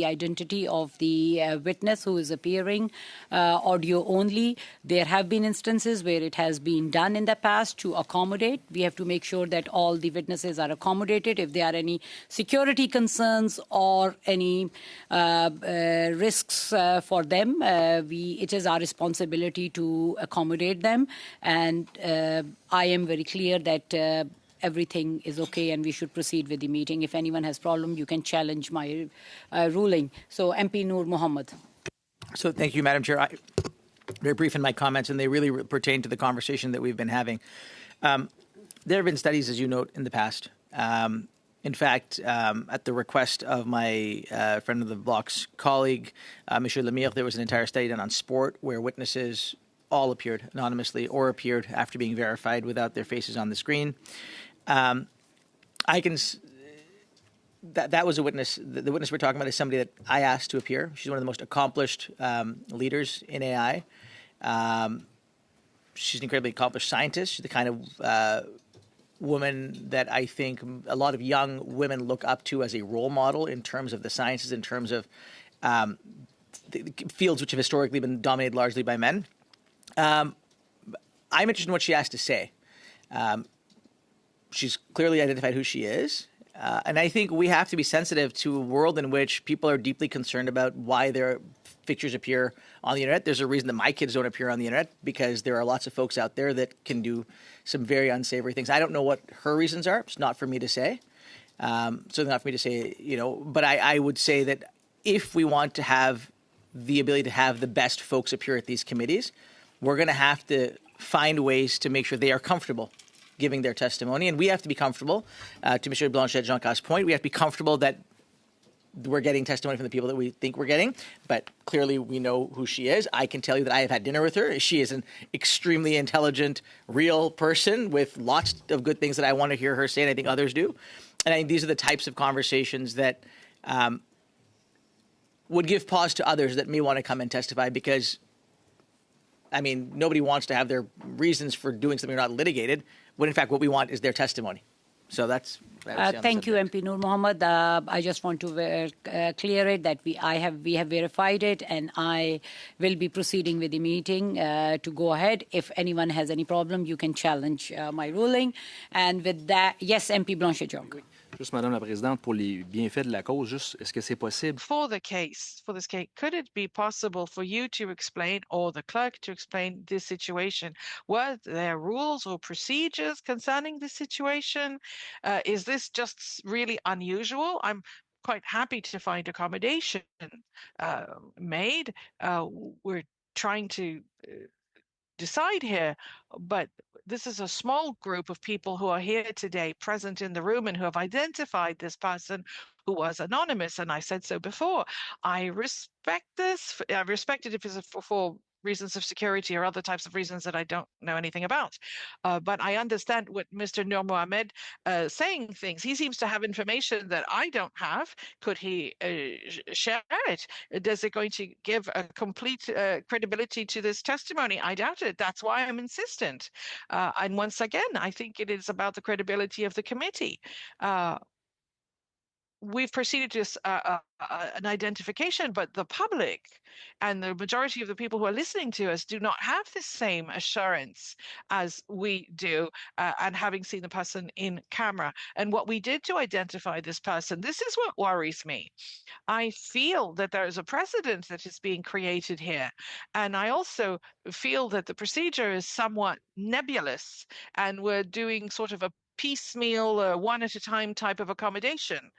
identity of the witness who is appearing, audio only. There have been instances where it has been done in the past to accommodate. We have to make sure that all the witnesses are accommodated. If there are any security concerns or any risks for them, it is our responsibility to accommodate them. And I am very clear that everything is okay and we should proceed with the meeting. If anyone has problem, you can challenge my ruling. So MP Noor Mohammed. So thank you, Madam Chair. Very brief in my comments, and they really pertain to the conversation that we've been having. There have been studies, as you note, in the past. In fact, at the request of my friend of the block's colleague, Monsieur Lemire, there was an entire study done on sport where witnesses all appeared anonymously or appeared after being verified without their faces on the screen. That was a witness. The witness we're talking about is somebody that I asked to appear. She's one of the most accomplished leaders in AI. She's an incredibly accomplished scientist. She's the kind of woman that I think a lot of young women look up to as a role model in terms of the sciences, in terms of the fields which have historically been dominated largely by men. I'm interested in what she has to say. She's clearly identified who she is. And I think we have to be sensitive to a world in which people are deeply concerned about why their pictures appear on the internet. There's a reason that my kids don't appear on the internet, because there are lots of folks out there that can do some very unsavory things. I don't know what her reasons are. It's not for me to say. Certainly not for me to say, but I would say that if we want to have the ability to have the best folks appear at these committees, we're going to have to find ways to make sure they are comfortable giving their testimony. And we have to be comfortable, to Mr. Blanchet-Jonca's point, we have to be comfortable that we're getting testimony from the people that we think we're getting. But clearly we know who she is. I can tell you that I have had dinner with her. She is an extremely intelligent, real person with lots of good things that I want to hear her say, and I think others do. And I think these are the types of conversations that would give pause to others that may want to come and testify, because nobody wants to have their reasons for doing something not litigated, when in fact what we want is their testimony. So that's thank you, MP Noor Mohammed. I just want to clear it that we have verified it, and I will be proceeding with the meeting to go ahead. If anyone has any problem, you can challenge my ruling. And with that, yes, MP Blanchet-Jonca. Juste, Madame la Présidente, pour les bienfaits de la cause, est-ce que c'est possible? For this case, could it be possible for you to explain, or the clerk to explain, this situation? Were there rules or procedures concerning this situation? Is this just really unusual? I'm quite happy to find accommodation made. We're trying to decide here, but this is a small group of people who are here today, present in the room, and who have identified this person who was anonymous. And I said so before. I respect this. I respect it if it's for reasons of security or other types of reasons that I don't know anything about. But I understand what Mr. Noor Mohammed saying things. He seems to have information that I don't have. Could he share it? Is it going to give a complete credibility to this testimony? I doubt it. That's why I'm insistent. And once again, I think it is about the credibility of the committee. We've proceeded to an identification, but the public and the majority of the people who are listening to us do not have the same assurance as we do, and having seen the person in camera. And what we did to identify this person, this is what worries me. I feel that there is a precedent that is being created here. And I also feel that the procedure is somewhat nebulous, and we're doing sort of a piecemeal, one at a time type of accommodation.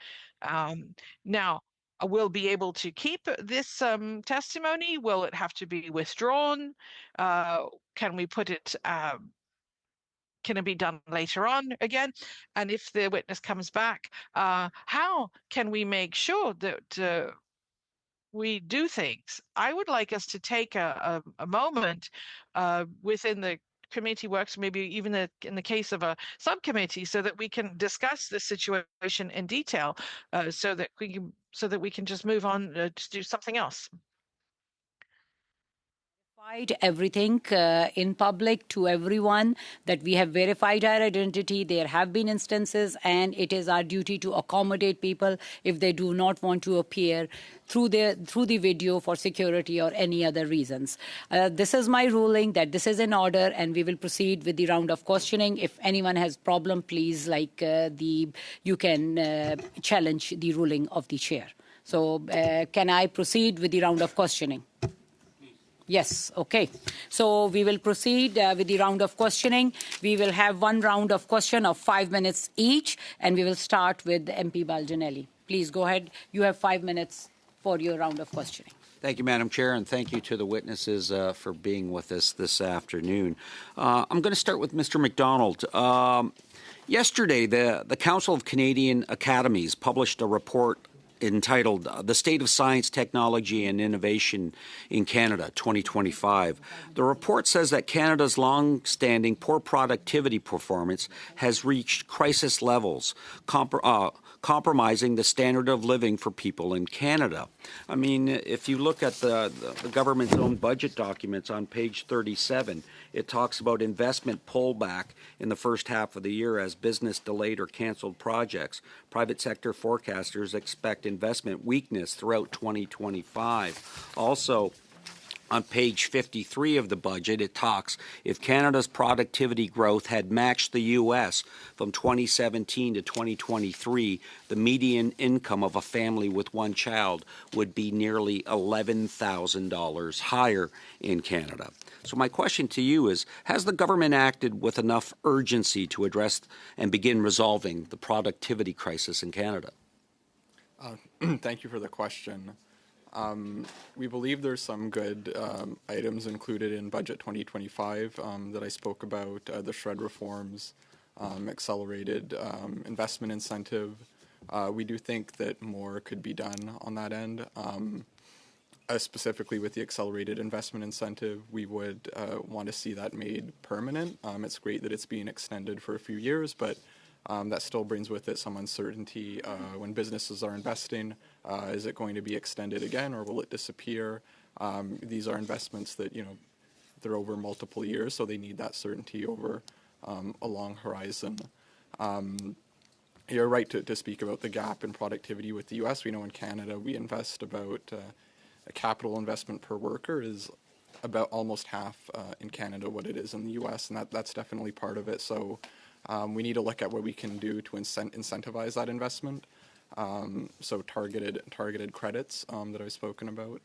Now, we'll be able to keep this testimony. Will it have to be withdrawn? Can we put it, can it be done later on again? And if the witness comes back, how can we make sure that we do things? I would like us to take a moment within the committee works, maybe even in the case of a subcommittee, so that we can discuss this situation in detail, so that we can just move on to do something else. Everything in public to everyone that we have verified our identity. There have been instances, and it is our duty to accommodate people if they do not want to appear through the video for security or any other reasons. This is my ruling that this is in order, and we will proceed with the round of questioning. If anyone has problem, please, you can challenge the ruling of the chair. So can I proceed with the round of questioning? Yes, okay. So we will proceed with the round of questioning. We will have one round of question of 5 minutes each, and we will start with MP Baldinelli. Please go ahead. You have 5 minutes for your round of questioning. Thank you, Madam Chair, and thank you to the witnesses for being with us this afternoon. I'm going to start with Mr. McDonald. Yesterday, the Council of Canadian Academies published a report entitled The State of Science, Technology and Innovation in Canada 2025. The report says that Canada's long-standing poor productivity performance has reached crisis levels, compromising the standard of living for people in Canada. I mean, if you look at the government's own budget documents on page 37, it talks about investment pullback in the first half of the year as business delayed or canceled projects. Private sector forecasters expect investment weakness throughout 2025. Also, on page 53 of the budget, it talks, if Canada's productivity growth had matched the U.S. from 2017 to 2023, the median income of a family with one child would be nearly $11,000 higher in Canada. So my question to you is, has the government acted with enough urgency to address and begin resolving the productivity crisis in Canada? Thank you for the question. We believe there's some good items included in Budget 2025 that I spoke about, the SHRED reforms, accelerated investment incentive. We do think that more could be done on that end. Specifically with the accelerated investment incentive, we would want to see that made permanent. It's great that it's being extended for a few years, but that still brings with it some uncertainty when businesses are investing. Is it going to be extended again, or will it disappear? These are investments that, they're over multiple years, so they need that certainty over a long horizon. You're right to speak about the gap in productivity with the U.S. We know in Canada we invest about a capital investment per worker is about almost half in Canada what it is in the U.S., and that's definitely part of it. So we need to look at what we can do to incentivize that investment. So targeted credits that I've spoken about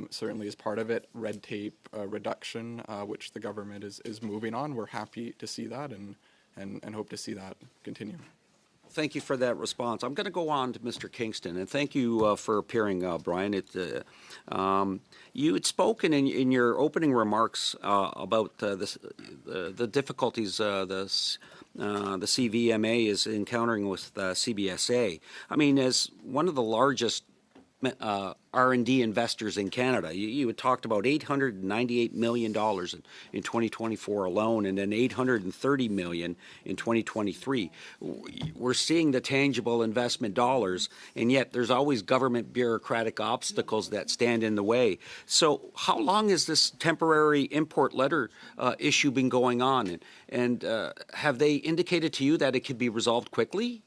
certainly is part of it. Red tape reduction, which the government is moving on. We're happy to see that and hope to see that continue. Thank you for that response. I'm going to go on to Mr. Kingston, and thank you for appearing, Brian. You had spoken in your opening remarks about the difficulties the CVMA is encountering with CBSA. I mean, as one of the largest R&D investors in Canada, you had talked about $898 million in 2024 alone, and then $830 million in 2023. We're seeing the tangible investment dollars, and yet there's always government bureaucratic obstacles that stand in the way. So how long has this temporary import letter issue been going on? And have they indicated to you that it could be resolved quickly?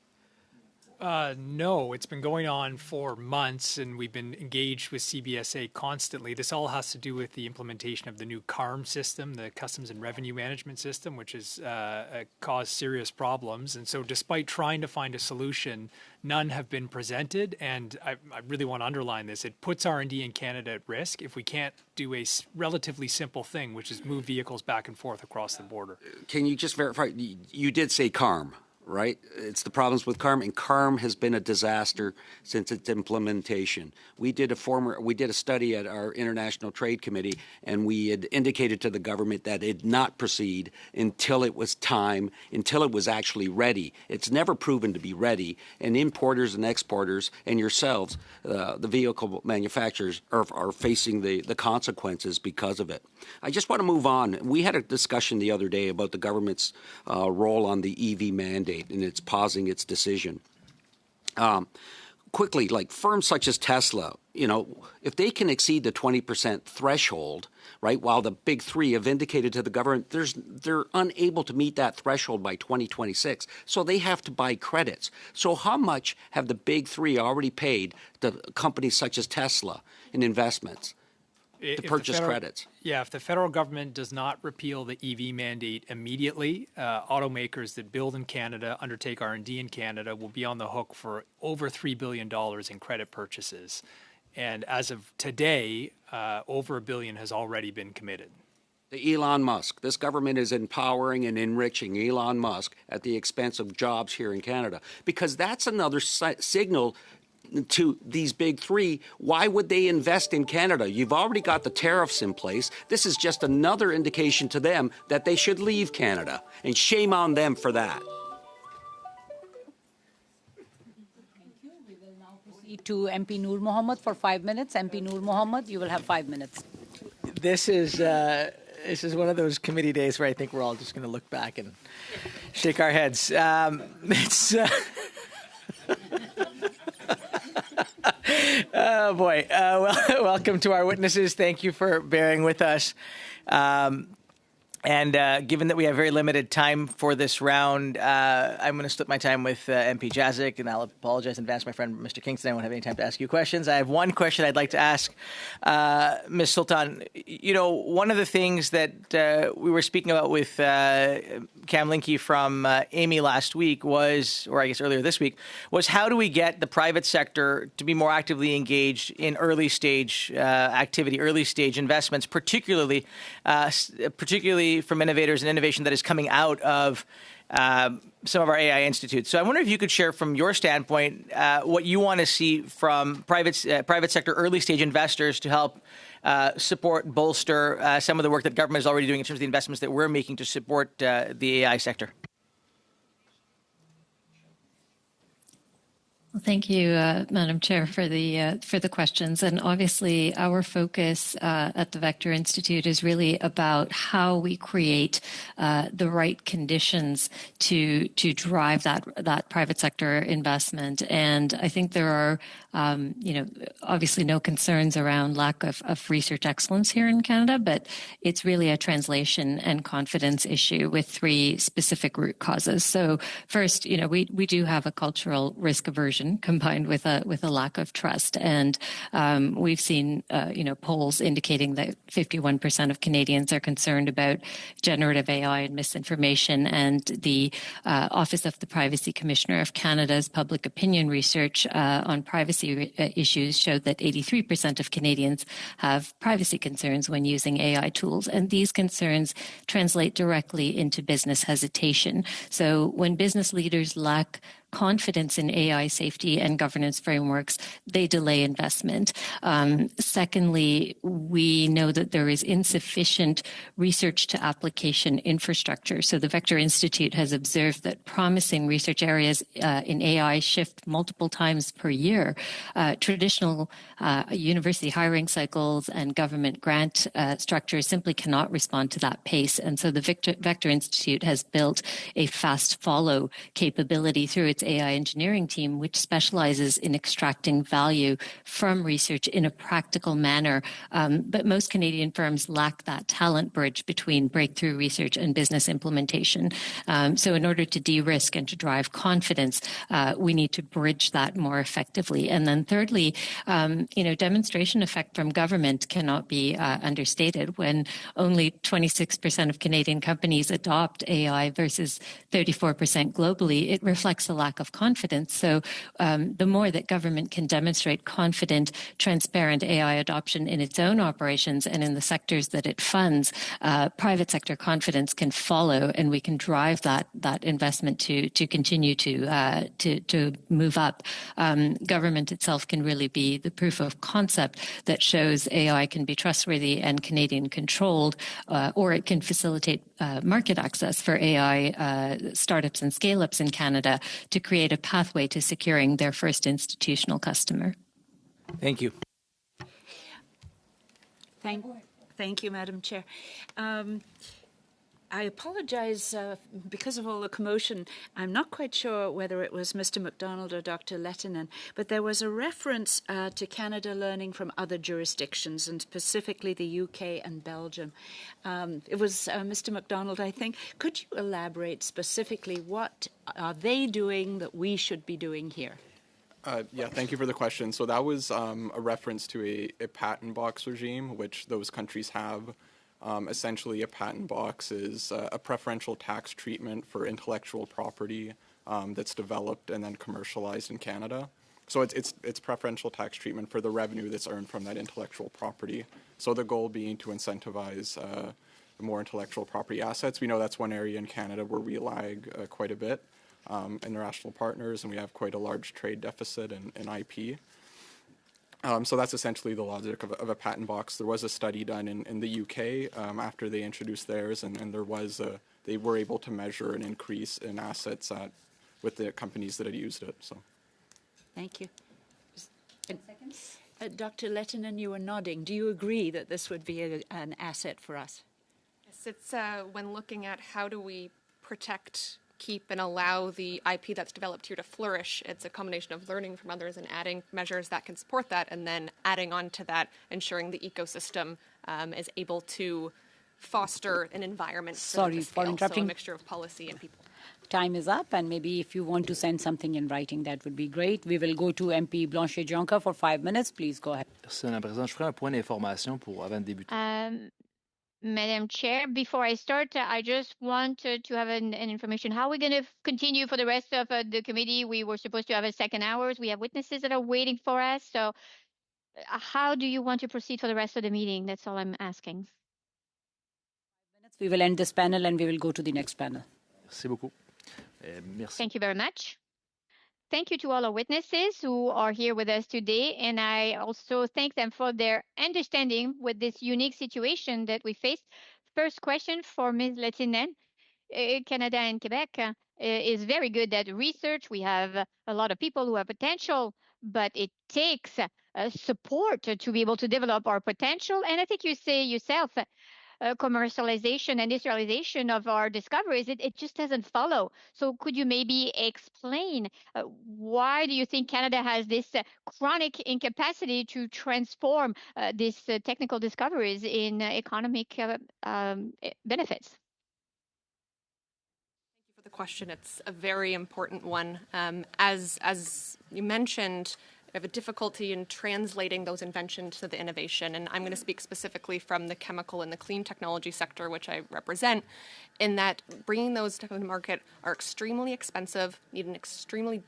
No, it's been going on for months, and we've been engaged with CBSA constantly. This all has to do with the implementation of the new CARM system, the Customs and Revenue Management System, which has caused serious problems. And so despite trying to find a solution, none have been presented. And I really want to underline this. It puts R&D in Canada at risk if we can't do a relatively simple thing, which is move vehicles back and forth across the border. Can you just verify? You did say CARM, right? It's the problems with CARM, and CARM has been a disaster since its implementation. We did a study at our International Trade Committee, and we had indicated to the government that it not proceed until it was actually ready. It's never proven to be ready, and importers and exporters and yourselves, the vehicle manufacturers, are facing the consequences because of it. I just want to move on. We had a discussion the other day about the government's role on the EV mandate, and it's pausing its decision. quickly, like firms such as Tesla, if they can exceed the 20% threshold, right, while the big three have indicated to the government they're unable to meet that threshold by 2026, so they have to buy credits. So how much have the big three already paid to companies such as Tesla in investments to purchase credits? Yeah, if the federal government does not repeal the EV mandate immediately, automakers that build in Canada, undertake R&D in Canada, will be on the hook for over $3 billion in credit purchases. And as of today, over $1 billion has already been committed. To Elon Musk. This government is empowering and enriching Elon Musk at the expense of jobs here in Canada, because that's another signal to these big three. Why would they invest in Canada? You've already got the tariffs in place. This is just another indication to them that they should leave Canada, and shame on them for that. We will now proceed to MP Noor Mohammed for 5 minutes. MP Noor Mohammed, you will have 5 minutes. This is one of those committee days where I think we're all just going to look back and shake our heads. Oh, boy. Welcome to our witnesses. Thank you for bearing with us. And given that we have very limited time for this round, I'm going to split my time with MP Jazik, and I'll apologize in advance to my friend Mr. Kingston. I won't have any time to ask you questions. I have one question I'd like to ask Ms. Sultan. One of the things that we were speaking about with Cam Linke from Amy last week was, or I guess earlier this week, was how do we get the private sector to be more actively engaged in early stage activity, early stage investments, particularly from innovators and innovation that is coming out of some of our AI institutes. So I wonder if you could share from your standpoint what you want to see from private sector early stage investors to help support, bolster some of the work that government is already doing in terms of the investments that we're making to support the AI sector. Well, thank you, Madam Chair, for the questions. And obviously, our focus at the Vector Institute is really about how we create the right conditions to drive that private sector investment. And I think there are, obviously no concerns around lack of research excellence here in Canada, but it's really a translation and confidence issue with 3 specific root causes. So first, we do have a cultural risk aversion combined with a lack of trust, and we've seen polls indicating that 51% of Canadians are concerned about generative AI and misinformation, and the Office of the Privacy Commissioner of Canada's public opinion research on privacy issues showed that 83% of Canadians have privacy concerns when using AI tools, and these concerns translate directly into business hesitation. So when business leaders lack confidence in AI safety and governance frameworks, they delay investment. Secondly, we know that there is insufficient research to application infrastructure. So the Vector Institute has observed that promising research areas in AI shift multiple times per year. Traditional university hiring cycles and government grant structures simply cannot respond to that pace. And so the Vector Institute has built a fast follow capability through its AI engineering team, which specializes in extracting value from research in a practical manner. But most Canadian firms lack that talent bridge between breakthrough research and business implementation. So in order to de-risk and to drive confidence, we need to bridge that more effectively. And then thirdly, demonstration effect from government cannot be understated. When only 26% of Canadian companies adopt AI versus 34% globally, it reflects a lack of confidence. So the more that government can demonstrate confident, transparent AI adoption in its own operations and in the sectors that it funds, private sector confidence can follow, and we can drive that investment to continue to move up. Government itself can really be the proof of concept that shows AI can be trustworthy and Canadian controlled, or it can facilitate market access for AI startups and scale-ups in Canada to create a pathway to securing their first institutional customer. Thank you. Thank you, Madam Chair. I apologize because of all the commotion. I'm not quite sure whether it was Mr. MacDonald or Dr. Lettinen, but there was a reference to Canada learning from other jurisdictions, and specifically the UK and Belgium. It was Mr. MacDonald, I think. Could you elaborate specifically what are they doing that we should be doing here? Yeah, thank you for the question. So that was a reference to a patent box regime, which those countries have. Essentially, a patent box is a preferential tax treatment for intellectual property that's developed and then commercialized in Canada. So it's preferential tax treatment for the revenue that's earned from that intellectual property. So the goal being to incentivize more intellectual property assets. We know that's one area in Canada where we lag quite a bit. International partners, and we have quite a large trade deficit in IP. So that's essentially the logic of a patent box. There was a study done in the UK after they introduced theirs, and they were able to measure an increase in assets with the companies that had used it. So, thank you. Dr. Lettinen, you were nodding. Do you agree that this would be an asset for us? Yes, it's when looking at how do we protect, keep, and allow the IP that's developed here to flourish. It's a combination of learning from others and adding measures that can support that, and then adding on to that, ensuring the ecosystem is able to foster an environment. Sorry for interrupting. So a mixture of policy and people. Time is up, and maybe if you want to send something in writing, that would be great. We will go to MP Blanchet-Jonca for 5 minutes. Please go ahead. Merci, Madame la Présidente. Je ferai un point d'information avant de débuter. Madam Chair, before I start, I just want to have an information. How are we going to continue for the rest of the committee? We were supposed to have a second hours. We have witnesses that are waiting for us. So how do you want to proceed for the rest of the meeting? That's all I'm asking. We will end this panel and we will go to the next panel. Merci beaucoup. Merci. Thank you very much. Thank you to all our witnesses who are here with us today, and I also thank them for their understanding with this unique situation that we face. First question for Ms. Lettinen. Canada and Quebec is very good at research. We have a lot of people who have potential, but it takes support to be able to develop our potential. And I think you say yourself, commercialization, industrialization of our discoveries, it just doesn't follow. So could you maybe explain why do you think Canada has this chronic incapacity to transform these technical discoveries in economic benefits? Thank you for the question. It's a very important one. As you mentioned, we have a difficulty in translating those inventions to the innovation. And I'm going to speak specifically from the chemical and the clean technology sector, which I represent, in that bringing those to the market are extremely expensive, need an extremely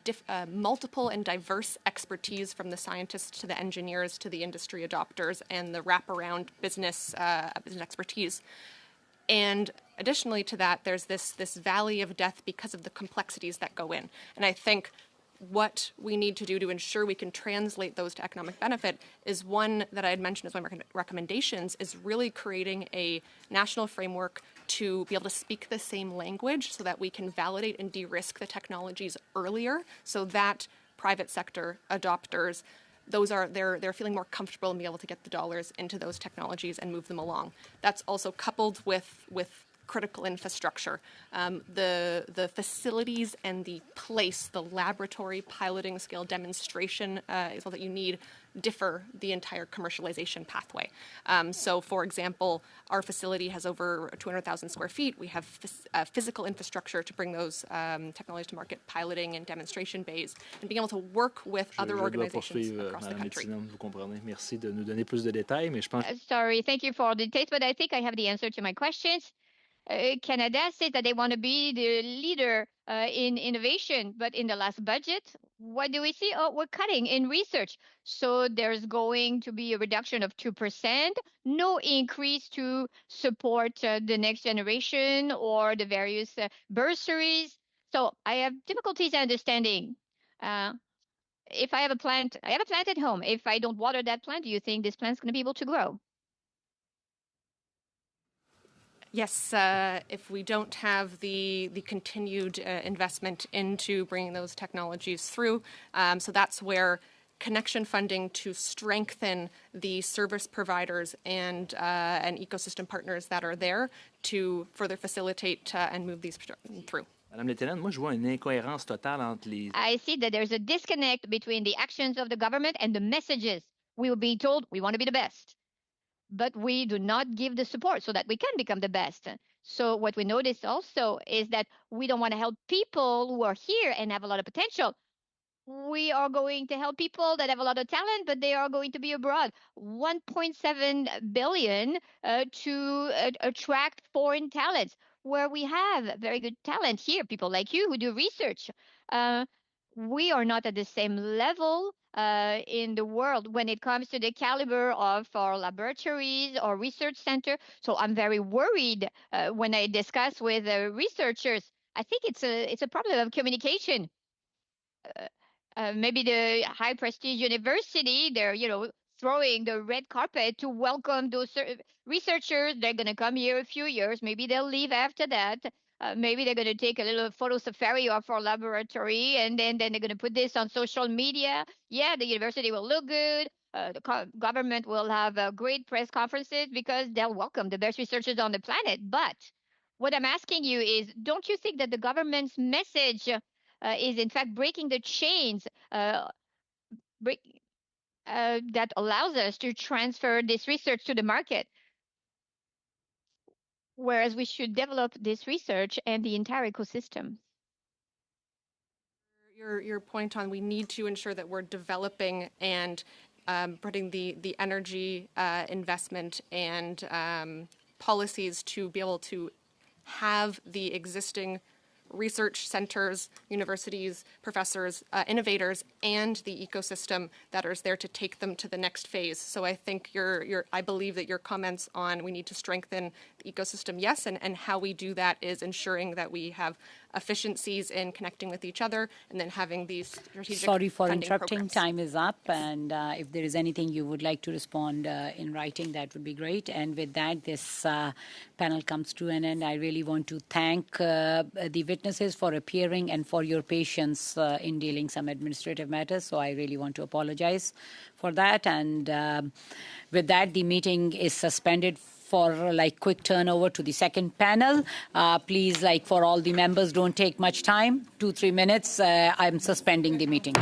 multiple and diverse expertise from the scientists to the engineers to the industry adopters and the wraparound business expertise. And additionally to that, there's this valley of death because of the complexities that go in. And I think what we need to do to ensure we can translate those to economic benefit is one that I had mentioned as one of my recommendations, is really creating a national framework to be able to speak the same language so that we can validate and de-risk the technologies earlier so that private sector adopters, they're feeling more comfortable and be able to get the dollars into those technologies and move them along. That's also coupled with critical infrastructure. The facilities and the place, the laboratory, piloting scale, demonstration is all that you need differ the entire commercialization pathway. So, for example, our facility has over 200,000 square feet. We have physical infrastructure to bring those technologies to market, piloting and demonstration bays, and being able to work with other organizations across the country. Vous comprenez. Merci de nous donner plus de détails, mais je pense... Sorry, thank you for the details, but I think I have the answer to my questions. Canada says that they want to be the leader in innovation, but in the last budget, what do we see? Oh, we're cutting in research. So there's going to be a reduction of 2%, no increase to support the next generation or the various bursaries. So I have difficulties understanding. If I have a plant, I have a plant at home. If I don't water that plant, do you think this plant's going to be able to grow? Yes, if we don't have the continued investment into bringing those technologies through, so that's where connection funding to strengthen the service providers and ecosystem partners that are there to further facilitate and move these through. Madame Lieutenant, moi, je vois une incohérence totale entre les... I see that there's a disconnect between the actions of the government and the messages. We will be told we want to be the best, but we do not give the support so that we can become the best. So what we notice also is that we don't want to help people who are here and have a lot of potential. We are going to help people that have a lot of talent, but they are going to be abroad. 1.7 billion to attract foreign talents, where we have very good talent here, people like you who do research. We are not at the same level in the world when it comes to the caliber of our laboratories or research center. So I'm very worried when I discuss with researchers. I think it's a problem of communication. Maybe the high prestige university, they're, throwing the red carpet to welcome those researchers. They're going to come here a few years. Maybe they'll leave after that. Maybe they're going to take a little photo safari of our laboratory, and then they're going to put this on social media. Yeah, the university will look good. The government will have great press conferences because they'll welcome the best researchers on the planet. But what I'm asking you is, don't you think that the government's message is in fact breaking the chains that allows us to transfer this research to the market, whereas we should develop this research and the entire ecosystem? Your point on we need to ensure that we're developing and putting the energy investment and policies to be able to have the existing research centers, universities, professors, innovators, and the ecosystem that is there to take them to the next phase. So I think I believe that your comments on we need to strengthen the ecosystem, yes, and how we do that is ensuring that we have efficiencies in connecting with each other and then having these strategic Sorry for funding interrupting. programs. Time is up. And if there is anything you would like to respond in writing, that would be great. And with that, this panel comes to an end. I really want to thank the witnesses for appearing and for your patience in dealing some administrative matters. So I really want to apologize for that. And with that, the meeting is suspended for quick turnover to the second panel. Please, for all the members, don't take much time, 2-3 minutes. I'm suspending the meeting.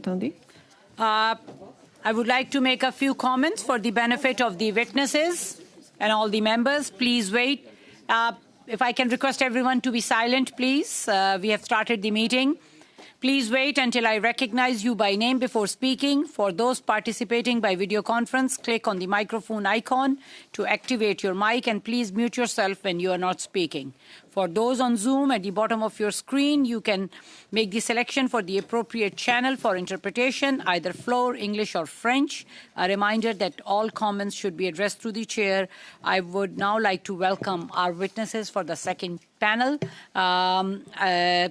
entendu? I would like to make a few comments for the benefit of the witnesses and all the members. Please wait. If I can request everyone to be silent, please. We have started the meeting. Please wait until I recognize you by name before speaking. For those participating by video conference, click on the microphone icon to activate your mic, and please mute yourself when you are not speaking. For those on Zoom, at the bottom of your screen, you can make the selection for the appropriate channel for interpretation, either Floor, English, or French. A reminder that all comments should be addressed through the chair. I would now like to welcome our witnesses for the second panel.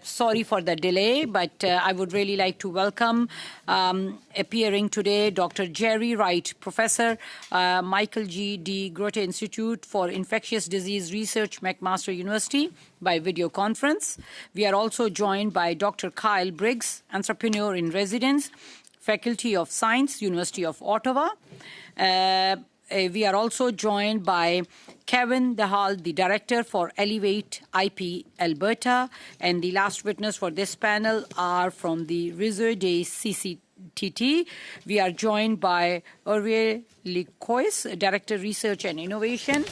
Sorry for the delay, but I would really like to welcome appearing today Dr. Jerry Wright, Professor, Michael G. D. Grote Institute for Infectious Disease Research, McMaster University, by video conference. We are also joined by Dr. Kyle Briggs, Entrepreneur in Residence, Faculty of Science, University of Ottawa. We are also joined by Kevin DeHaal, the Director for Elevate IP Alberta. And the last witness for this panel are from the Réseau des CCTT. We are joined by Aurier Licois, Director, Research and Innovation.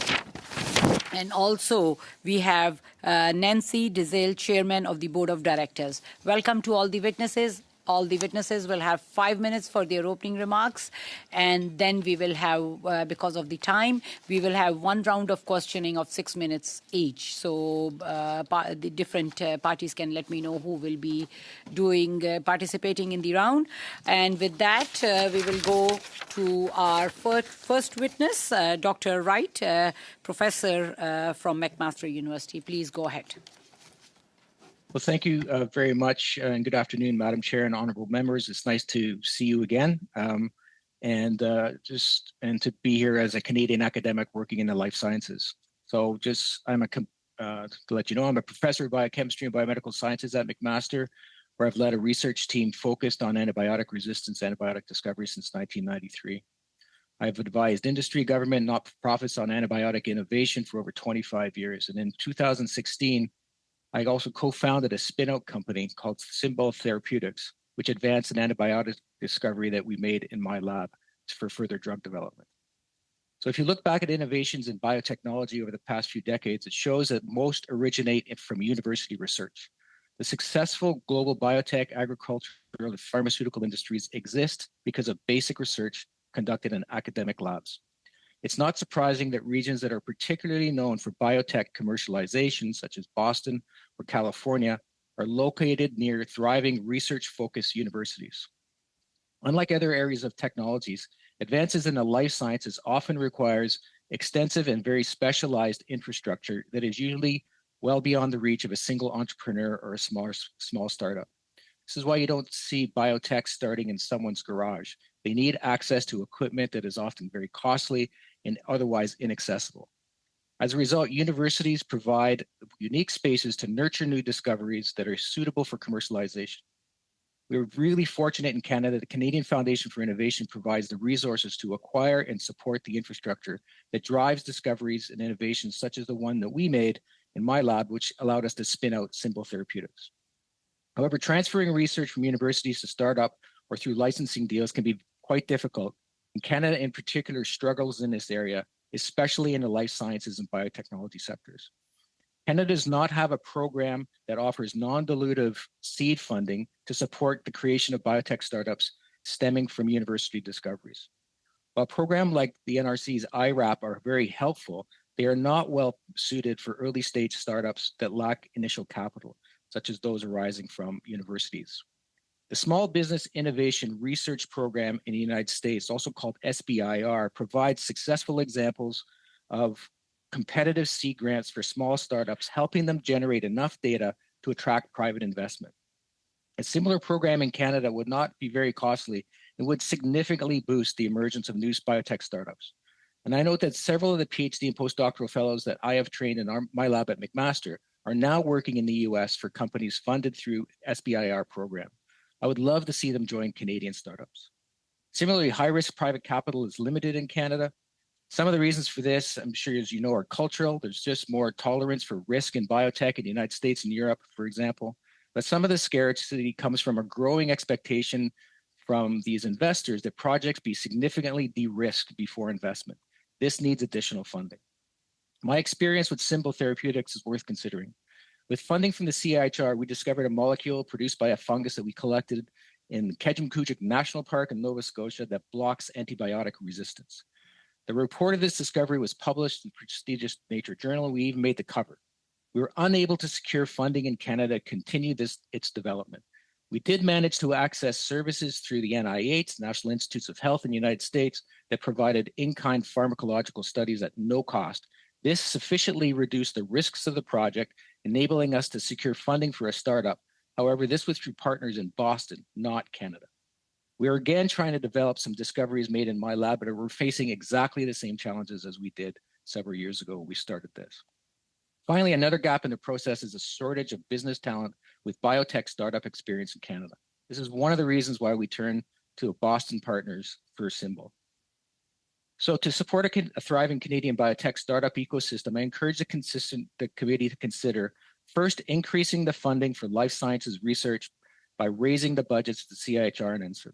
And also, we have Nancy Dizelle, Chairman of the Board of Directors. Welcome to all the witnesses. All the witnesses will have 5 minutes for their opening remarks, and then we will have, because of the time, we will have one round of questioning of 6 minutes each. So the different parties can let me know who will be participating in the round. And with that, we will go to our first witness, Dr. Wright, Professor from McMaster University. Please go ahead. Well, thank you very much, and good afternoon, Madam Chair and honorable members. It's nice to see you again, and to be here as a Canadian academic working in the life sciences. So, to let you know, I'm a professor of biochemistry and biomedical sciences at McMaster, where I've led a research team focused on antibiotic resistance, antibiotic discovery since 1993. I've advised industry, government, not-for-profits on antibiotic innovation for over 25 years, and in 2016. I also co-founded a spin-out company called Symbol Therapeutics, which advanced an antibiotic discovery that we made in my lab for further drug development. So if you look back at innovations in biotechnology over the past few decades, it shows that most originate from university research. The successful global biotech, agricultural, and pharmaceutical industries exist because of basic research conducted in academic labs. It's not surprising that regions that are particularly known for biotech commercialization, such as Boston or California, are located near thriving research-focused universities. Unlike other areas of technologies, advances in the life sciences often requires extensive and very specialized infrastructure that is usually well beyond the reach of a single entrepreneur or a small startup. This is why you don't see biotech starting in someone's garage. They need access to equipment that is often very costly and otherwise inaccessible. As a result, universities provide unique spaces to nurture new discoveries that are suitable for commercialization. We're really fortunate in Canada. The Canadian Foundation for Innovation provides the resources to acquire and support the infrastructure that drives discoveries and innovations such as the one that we made in my lab, which allowed us to spin out Symbol Therapeutics. However, transferring research from universities to startup or through licensing deals can be quite difficult. And Canada in particular struggles in this area, especially in the life sciences and biotechnology sectors. Canada does not have a program that offers non-dilutive seed funding to support the creation of biotech startups stemming from university discoveries. While programs like the NRC's IRAP are very helpful, they are not well suited for early stage startups that lack initial capital, such as those arising from universities. The Small Business Innovation Research Program in the United States, also called SBIR, provides successful examples of competitive seed grants for small startups, helping them generate enough data to attract private investment. A similar program in Canada would not be very costly and would significantly boost the emergence of new biotech startups. And I note that several of the PhD and postdoctoral fellows that I have trained in my lab at McMaster are now working in the US for companies funded through SBIR program. I would love to see them join Canadian startups. Similarly, high-risk private capital is limited in Canada. Some of the reasons for this, I'm sure as you know, are cultural. There's just more tolerance for risk in biotech in the United States and Europe, for example. But some of the scarcity comes from a growing expectation from these investors that projects be significantly de-risked before investment. This needs additional funding. My experience with Symbol Therapeutics is worth considering. With funding from the CIHR, we discovered a molecule produced by a fungus that we collected in Kejimkujik National Park in Nova Scotia that blocks antibiotic resistance. The report of this discovery was published in the prestigious Nature journal. We even made the cover. We were unable to secure funding in Canada to continue its development. We did manage to access services through the NIH, National Institutes of Health in the United States, that provided in-kind pharmacological studies at no cost. This sufficiently reduced the risks of the project, enabling us to secure funding for a startup. However, this was through partners in Boston, not Canada. We are again trying to develop some discoveries made in my lab, but we're facing exactly the same challenges as we did several years ago when we started this. Finally, another gap in the process is a shortage of business talent with biotech startup experience in Canada. This is one of the reasons why we turn to Boston partners for Symbol. So to support a thriving Canadian biotech startup ecosystem, I encourage the committee to consider first increasing the funding for life sciences research by raising the budgets to CIHR and NSERC.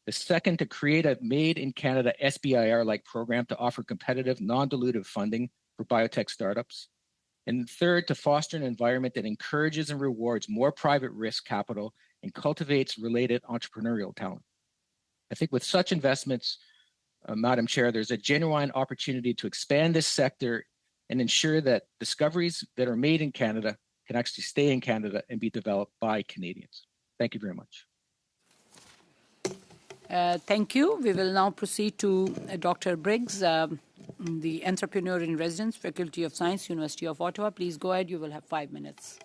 The second, to create a Made in Canada SBIR-like program to offer competitive, non-dilutive funding for biotech startups. And third, to foster an environment that encourages and rewards more private risk capital and cultivates related entrepreneurial talent. I think with such investments, Madam Chair, there's a genuine opportunity to expand this sector and ensure that discoveries that are made in Canada can actually stay in Canada and be developed by Canadians. Thank you very much. Thank you. We will now proceed to Dr. Briggs, the Entrepreneur in Residence, Faculty of Science, University of Ottawa. Please go ahead. You will have 5 minutes.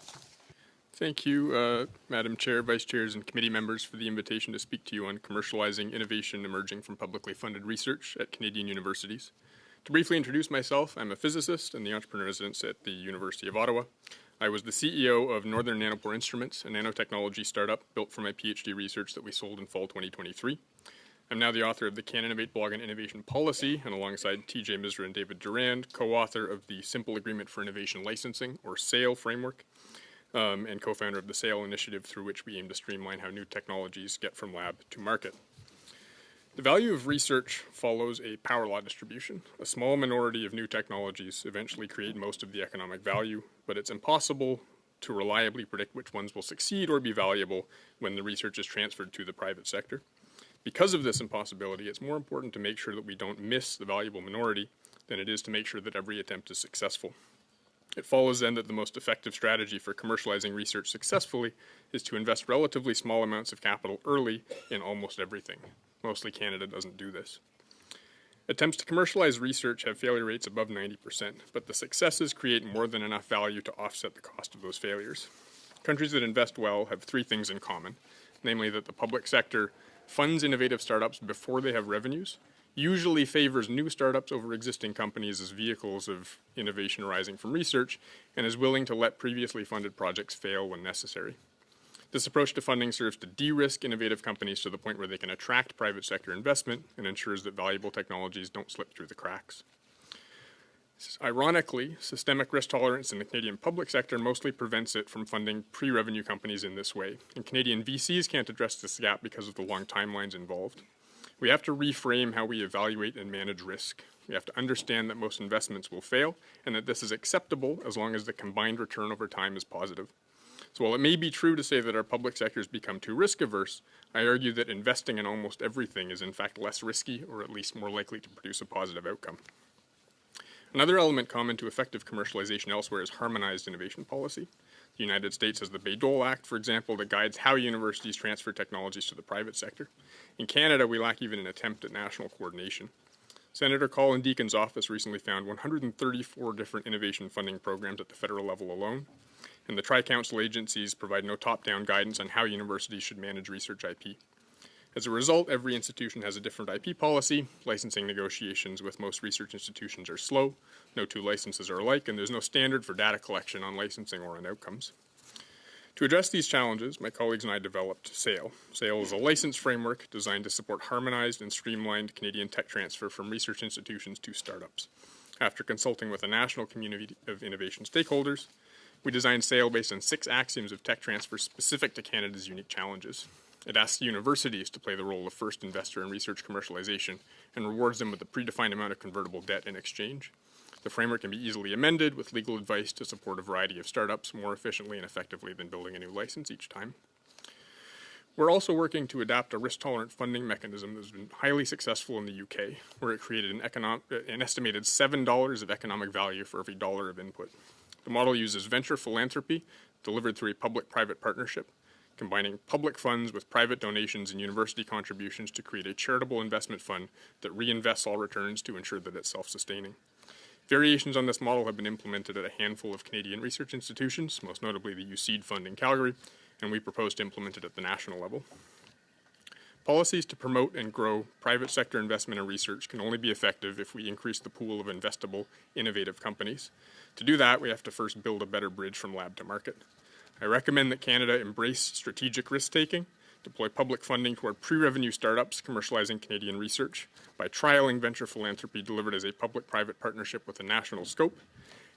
Thank you, Madam Chair, Vice Chairs, and committee members for the invitation to speak to you on commercializing innovation emerging from publicly funded research at Canadian universities. To briefly introduce myself, I'm a physicist and the entrepreneur residence at the University of Ottawa. I was the CEO of Northern Nanopore Instruments, a nanotechnology startup built for my PhD research that we sold in fall 2023. I'm now the author of the CanInnovate blog on innovation policy, and alongside TJ Misra and David Durand, co-author of the Simple Agreement for Innovation Licensing, or SAIL framework, and co-founder of the SAIL initiative, through which we aim to streamline how new technologies get from lab to market. The value of research follows a power law distribution. A small minority of new technologies eventually create most of the economic value, but it's impossible to reliably predict which ones will succeed or be valuable when the research is transferred to the private sector. Because of this impossibility, it's more important to make sure that we don't miss the valuable minority than it is to make sure that every attempt is successful. It follows then that the most effective strategy for commercializing research successfully is to invest relatively small amounts of capital early in almost everything. Mostly Canada doesn't do this. Attempts to commercialize research have failure rates above 90%, but the successes create more than enough value to offset the cost of those failures. Countries that invest well have three things in common, namely that the public sector funds innovative startups before they have revenues, usually favors new startups over existing companies as vehicles of innovation arising from research, and is willing to let previously funded projects fail when necessary. This approach to funding serves to de-risk innovative companies to the point where they can attract private sector investment and ensures that valuable technologies don't slip through the cracks. Ironically, systemic risk tolerance in the Canadian public sector mostly prevents it from funding pre-revenue companies in this way, and Canadian VCs can't address this gap because of the long timelines involved. We have to reframe how we evaluate and manage risk. We have to understand that most investments will fail, and that this is acceptable as long as the combined return over time is positive. So while it may be true to say that our public sectors become too risk-averse, I argue that investing in almost everything is in fact less risky, or at least more likely to produce a positive outcome. Another element common to effective commercialization elsewhere is harmonized innovation policy. The United States has the Bayh-Dole Act, for example, that guides how universities transfer technologies to the private sector. In Canada, we lack even an attempt at national coordination. Senator Colin Deacon's office recently found 134 different innovation funding programs at the federal level alone, and the Tri-Council agencies provide no top-down guidance on how universities should manage research IP. As a result, every institution has a different IP policy, licensing negotiations with most research institutions are slow, no two licenses are alike, and there's no standard for data collection on licensing or on outcomes. To address these challenges, my colleagues and I developed SAIL. SAIL is a license framework designed to support harmonized and streamlined Canadian tech transfer from research institutions to startups. After consulting with a national community of innovation stakeholders, we designed SAIL based on 6 axioms of tech transfer specific to Canada's unique challenges. It asks universities to play the role of first investor in research commercialization and rewards them with a predefined amount of convertible debt in exchange. The framework can be easily amended with legal advice to support a variety of startups more efficiently and effectively than building a new license each time. We're also working to adapt a risk-tolerant funding mechanism that has been highly successful in the UK, where it created an estimated $7 of economic value for every dollar of input. The model uses venture philanthropy delivered through a public-private partnership, combining public funds with private donations and university contributions to create a charitable investment fund that reinvests all returns to ensure that it's self-sustaining. Variations on this model have been implemented at a handful of Canadian research institutions, most notably the USEED Fund in Calgary, and we propose to implement it at the national level. Policies to promote and grow private sector investment in research can only be effective if we increase the pool of investable, innovative companies. To do that, we have to first build a better bridge from lab to market. I recommend that Canada embrace strategic risk-taking, deploy public funding toward pre-revenue startups commercializing Canadian research by trialing venture philanthropy delivered as a public-private partnership with a national scope,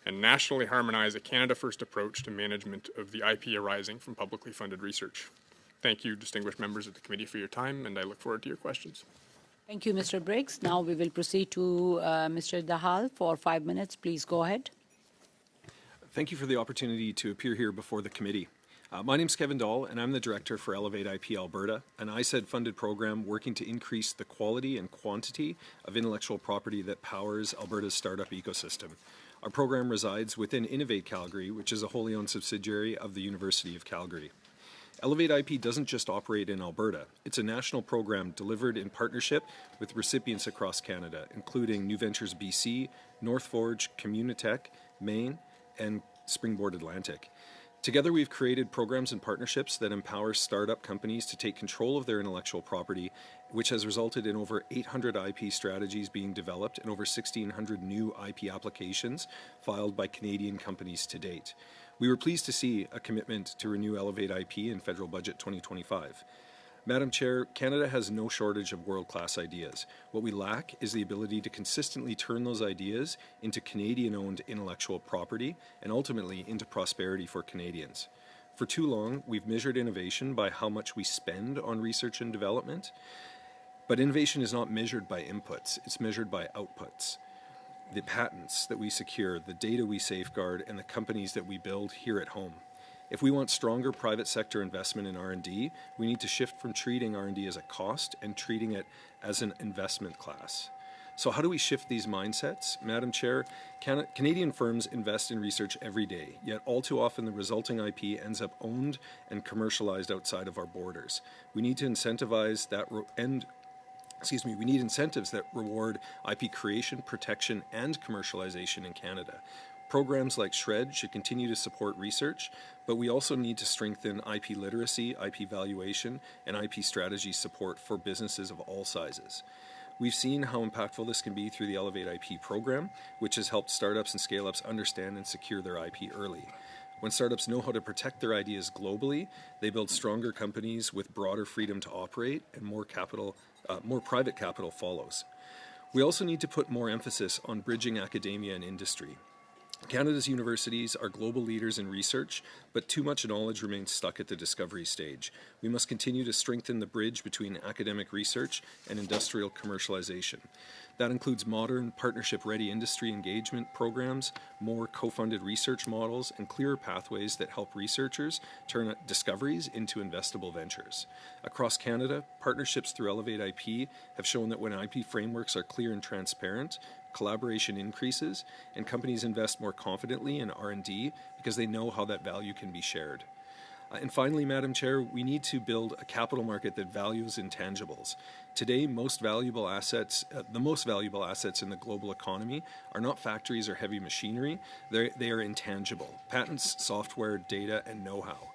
and nationally harmonize a Canada-first approach to management of the IP arising from publicly funded research. Thank you, distinguished members of the committee, for your time, and I look forward to your questions. Thank you, Mr. Briggs. Now we will proceed to Mr. Dahal for 5 minutes. Please go ahead. Thank you for the opportunity to appear here before the committee. My name is Kevin Dahl, and I'm the Director for Elevate IP Alberta, an ISED-funded program working to increase the quality and quantity of intellectual property that powers Alberta's startup ecosystem. Our program resides within Innovate Calgary, which is a wholly owned subsidiary of the University of Calgary. Elevate IP doesn't just operate in Alberta. It's a national program delivered in partnership with recipients across Canada, including New Ventures BC, Northforge, Communitech, Maine, and Springboard Atlantic. Together, we've created programs and partnerships that empower startup companies to take control of their intellectual property, which has resulted in over 800 IP strategies being developed and over 1,600 new IP applications filed by Canadian companies to date. We were pleased to see a commitment to renew Elevate IP in Federal Budget 2025. Madam Chair, Canada has no shortage of world-class ideas. What we lack is the ability to consistently turn those ideas into Canadian-owned intellectual property and ultimately into prosperity for Canadians. For too long, we've measured innovation by how much we spend on research and development, but innovation is not measured by inputs, it's measured by outputs. The patents that we secure, the data we safeguard, and the companies that we build here at home. If we want stronger private sector investment in R&D, we need to shift from treating R&D as a cost and treating it as an investment class. So how do we shift these mindsets? Madam Chair, Canadian firms invest in research every day, yet all too often the resulting IP ends up owned and commercialized outside of our borders. We need to incentivize that we need incentives that reward IP creation, protection, and commercialization in Canada. Programs like SHRED should continue to support research, but we also need to strengthen IP literacy, IP valuation, and IP strategy support for businesses of all sizes. We've seen how impactful this can be through the Elevate IP program, which has helped startups and scale-ups understand and secure their IP early. When startups know how to protect their ideas globally, they build stronger companies with broader freedom to operate, and more private capital follows. We also need to put more emphasis on bridging academia and industry. Canada's universities are global leaders in research, but too much knowledge remains stuck at the discovery stage. We must continue to strengthen the bridge between academic research and industrial commercialization. That includes modern, partnership-ready industry engagement programs, more co-funded research models, and clearer pathways that help researchers turn discoveries into investable ventures. Across Canada, partnerships through Elevate IP have shown that when IP frameworks are clear and transparent, collaboration increases, and companies invest more confidently in R&D because they know how that value can be shared. And finally, Madam Chair, we need to build a capital market that values intangibles. Today, the most valuable assets in the global economy are not factories or heavy machinery, they are intangible: patents, software, data, and know-how.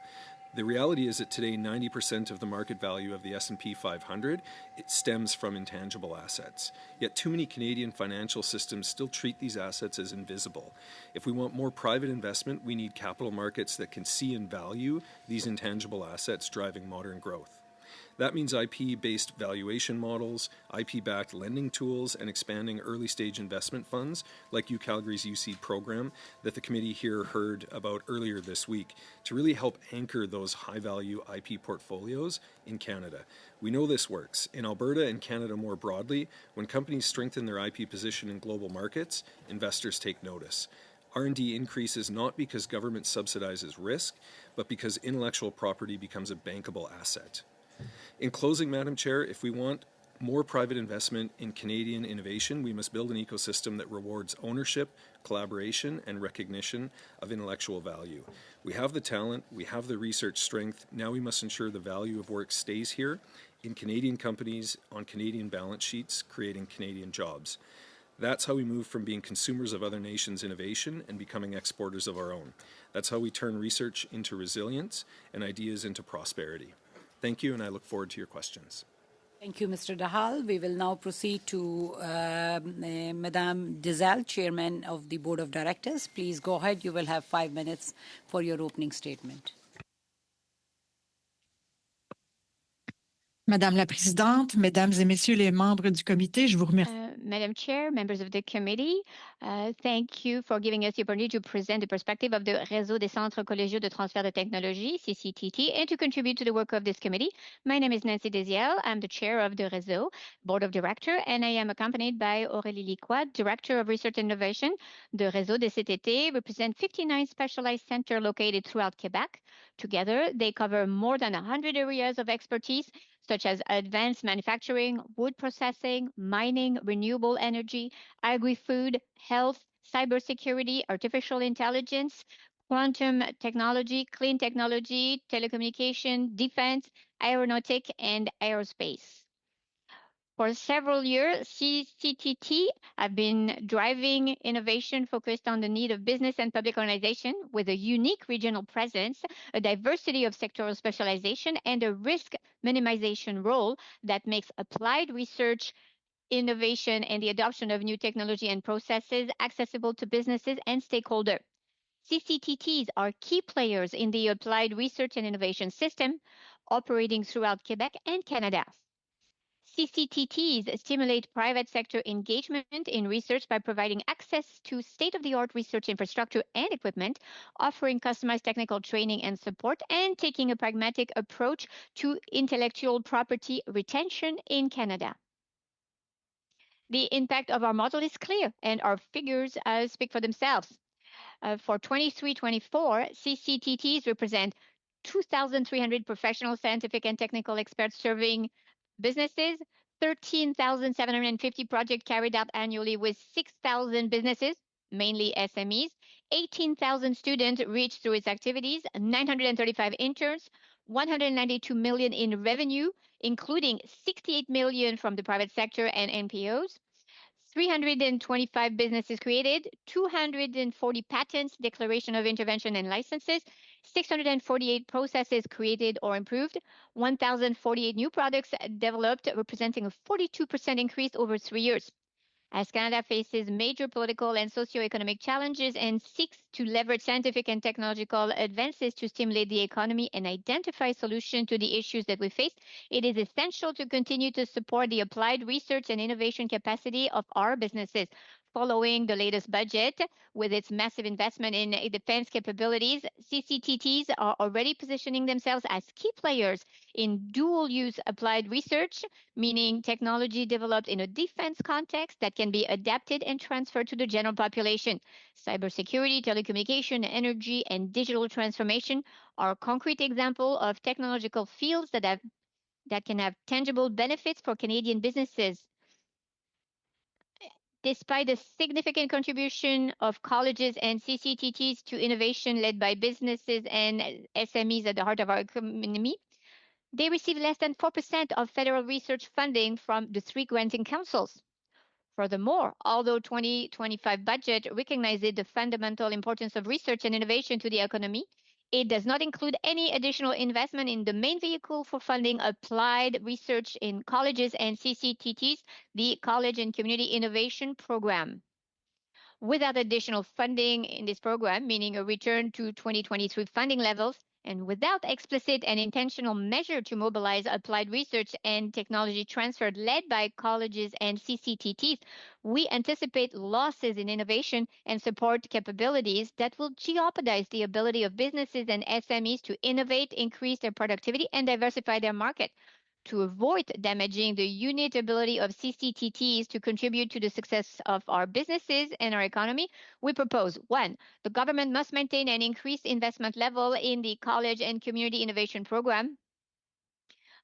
The reality is that today 90% of the market value of the S&P 500 stems from intangible assets. Yet too many Canadian financial systems still treat these assets as invisible. If we want more private investment, we need capital markets that can see and value these intangible assets driving modern growth. That means IP-based valuation models, IP-backed lending tools, and expanding early-stage investment funds like UCalgary's UC program that the committee here heard about earlier this week to really help anchor those high-value IP portfolios in Canada. We know this works. In Alberta and Canada more broadly, when companies strengthen their IP position in global markets, investors take notice. R&D increases not because government subsidizes risk, but because intellectual property becomes a bankable asset. In closing, Madam Chair, if we want more private investment in Canadian innovation, we must build an ecosystem that rewards ownership, collaboration, and recognition of intellectual value. We have the talent, we have the research strength, now we must ensure the value of work stays here in Canadian companies, on Canadian balance sheets, creating Canadian jobs. That's how we move from being consumers of other nations' innovation and becoming exporters of our own. That's how we turn research into resilience and ideas into prosperity. Thank you, and I look forward to your questions. Thank you, Mr. Dahal. We will now proceed to Madame Dizal, Chairman of the Board of Directors. Please go ahead. You will have 5 minutes for your opening statement. Madame la Présidente, Mesdames et Messieurs les membres du comité, je vous remercie. Madam Chair, members of the committee, thank you for giving us the opportunity to present the perspective of the Réseau des Centres Collégiaux de Transfert de Technologie, CCTT, and to contribute to the work of this committee. My name is Nancy Desiel. I'm the chair of the Réseau Board of Directors, and I am accompanied by Aurélie Liquois, Director of Research and Innovation. The Réseau des CTT represent 59 specialized centers located throughout Quebec. Together, they cover more than 100 areas of expertise, such as advanced manufacturing, wood processing, mining, renewable energy, agri-food, health, cybersecurity, artificial intelligence, quantum technology, clean technology, telecommunication, defense, aeronautic, and aerospace. For several years, CCTT have been driving innovation focused on the need of business and public organization with a unique regional presence, a diversity of sectoral specialization, and a risk minimization role that makes applied research, innovation, and the adoption of new technology and processes accessible to businesses and stakeholders. CCTTs are key players in the applied research and innovation system operating throughout Quebec and Canada. CCTTs stimulate private sector engagement in research by providing access to state-of-the-art research infrastructure and equipment, offering customized technical training and support, and taking a pragmatic approach to intellectual property retention in Canada. The impact of our model is clear, and our figures speak for themselves. For 23-24, CCTTs represent 2,300 professional, scientific, and technical experts serving businesses, 13,750 projects carried out annually with 6,000 businesses, mainly SMEs, 18,000 students reached through its activities, 935 interns, 192 million in revenue, including 68 million from the private sector and NPOs, 325 businesses created, 240 patents, declaration of intervention and licenses, 648 processes created or improved, 1,048 new products developed, representing a 42% increase over 3 years. As Canada faces major political and socioeconomic challenges and seeks to leverage scientific and technological advances to stimulate the economy and identify solutions to the issues that we face, it is essential to continue to support the applied research and innovation capacity of our businesses. Following the latest budget, with its massive investment in defense capabilities, CCTTs are already positioning themselves as key players in dual-use applied research, meaning technology developed in a defense context that can be adapted and transferred to the general population. Cybersecurity, telecommunication, energy, and digital transformation are concrete examples of technological fields that can have tangible benefits for Canadian businesses. Despite the significant contribution of colleges and CCTTs to innovation led by businesses and SMEs at the heart of our economy, they receive less than 4% of federal research funding from the 3 granting councils. Furthermore, although 2025 budget recognizes the fundamental importance of research and innovation to the economy, it does not include any additional investment in the main vehicle for funding applied research in colleges and CCTTs, the College and Community Innovation Program. Without additional funding in this program, meaning a return to 2023 funding levels, And without explicit and intentional measure to mobilize applied research and technology transfer led by colleges and CCTTs, we anticipate losses in innovation and support capabilities that will jeopardize the ability of businesses and SMEs to innovate, increase their productivity, and diversify their market. To avoid damaging the unit ability of CCTTs to contribute to the success of our businesses and our economy, we propose 1. The government must maintain an increased investment level in the college and community innovation program,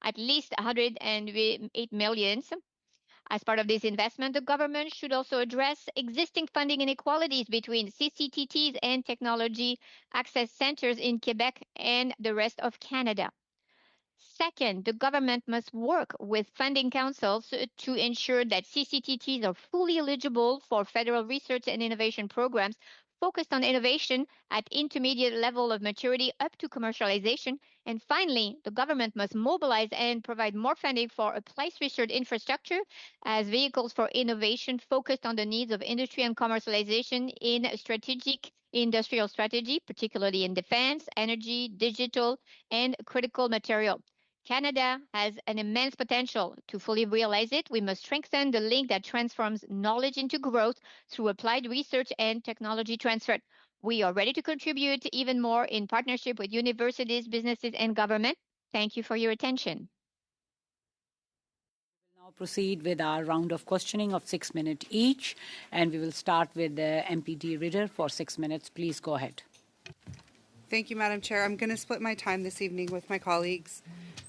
at least 108 million. As part of this investment, the government should also address existing funding inequalities between CCTTs and technology access centers in Quebec and the rest of Canada. Second, the government must work with funding councils to ensure that CCTTs are fully eligible for federal research and innovation programs focused on innovation at intermediate level of maturity up to commercialization. And finally, the government must mobilize and provide more funding for applied research infrastructure as vehicles for innovation focused on the needs of industry and commercialization in strategic industrial strategy, particularly in defense, energy, digital, and critical material. Canada has an immense potential. To fully realize it, we must strengthen the link that transforms knowledge into growth through applied research and technology transfer. We are ready to contribute even more in partnership with universities, businesses, and government. Thank you for your attention. We will now proceed with our round of questioning of 6 minutes each, and we will start with MPD Ritter for 6 minutes. Please go ahead. Thank you, Madam Chair. I'm going to split my time this evening with my colleagues.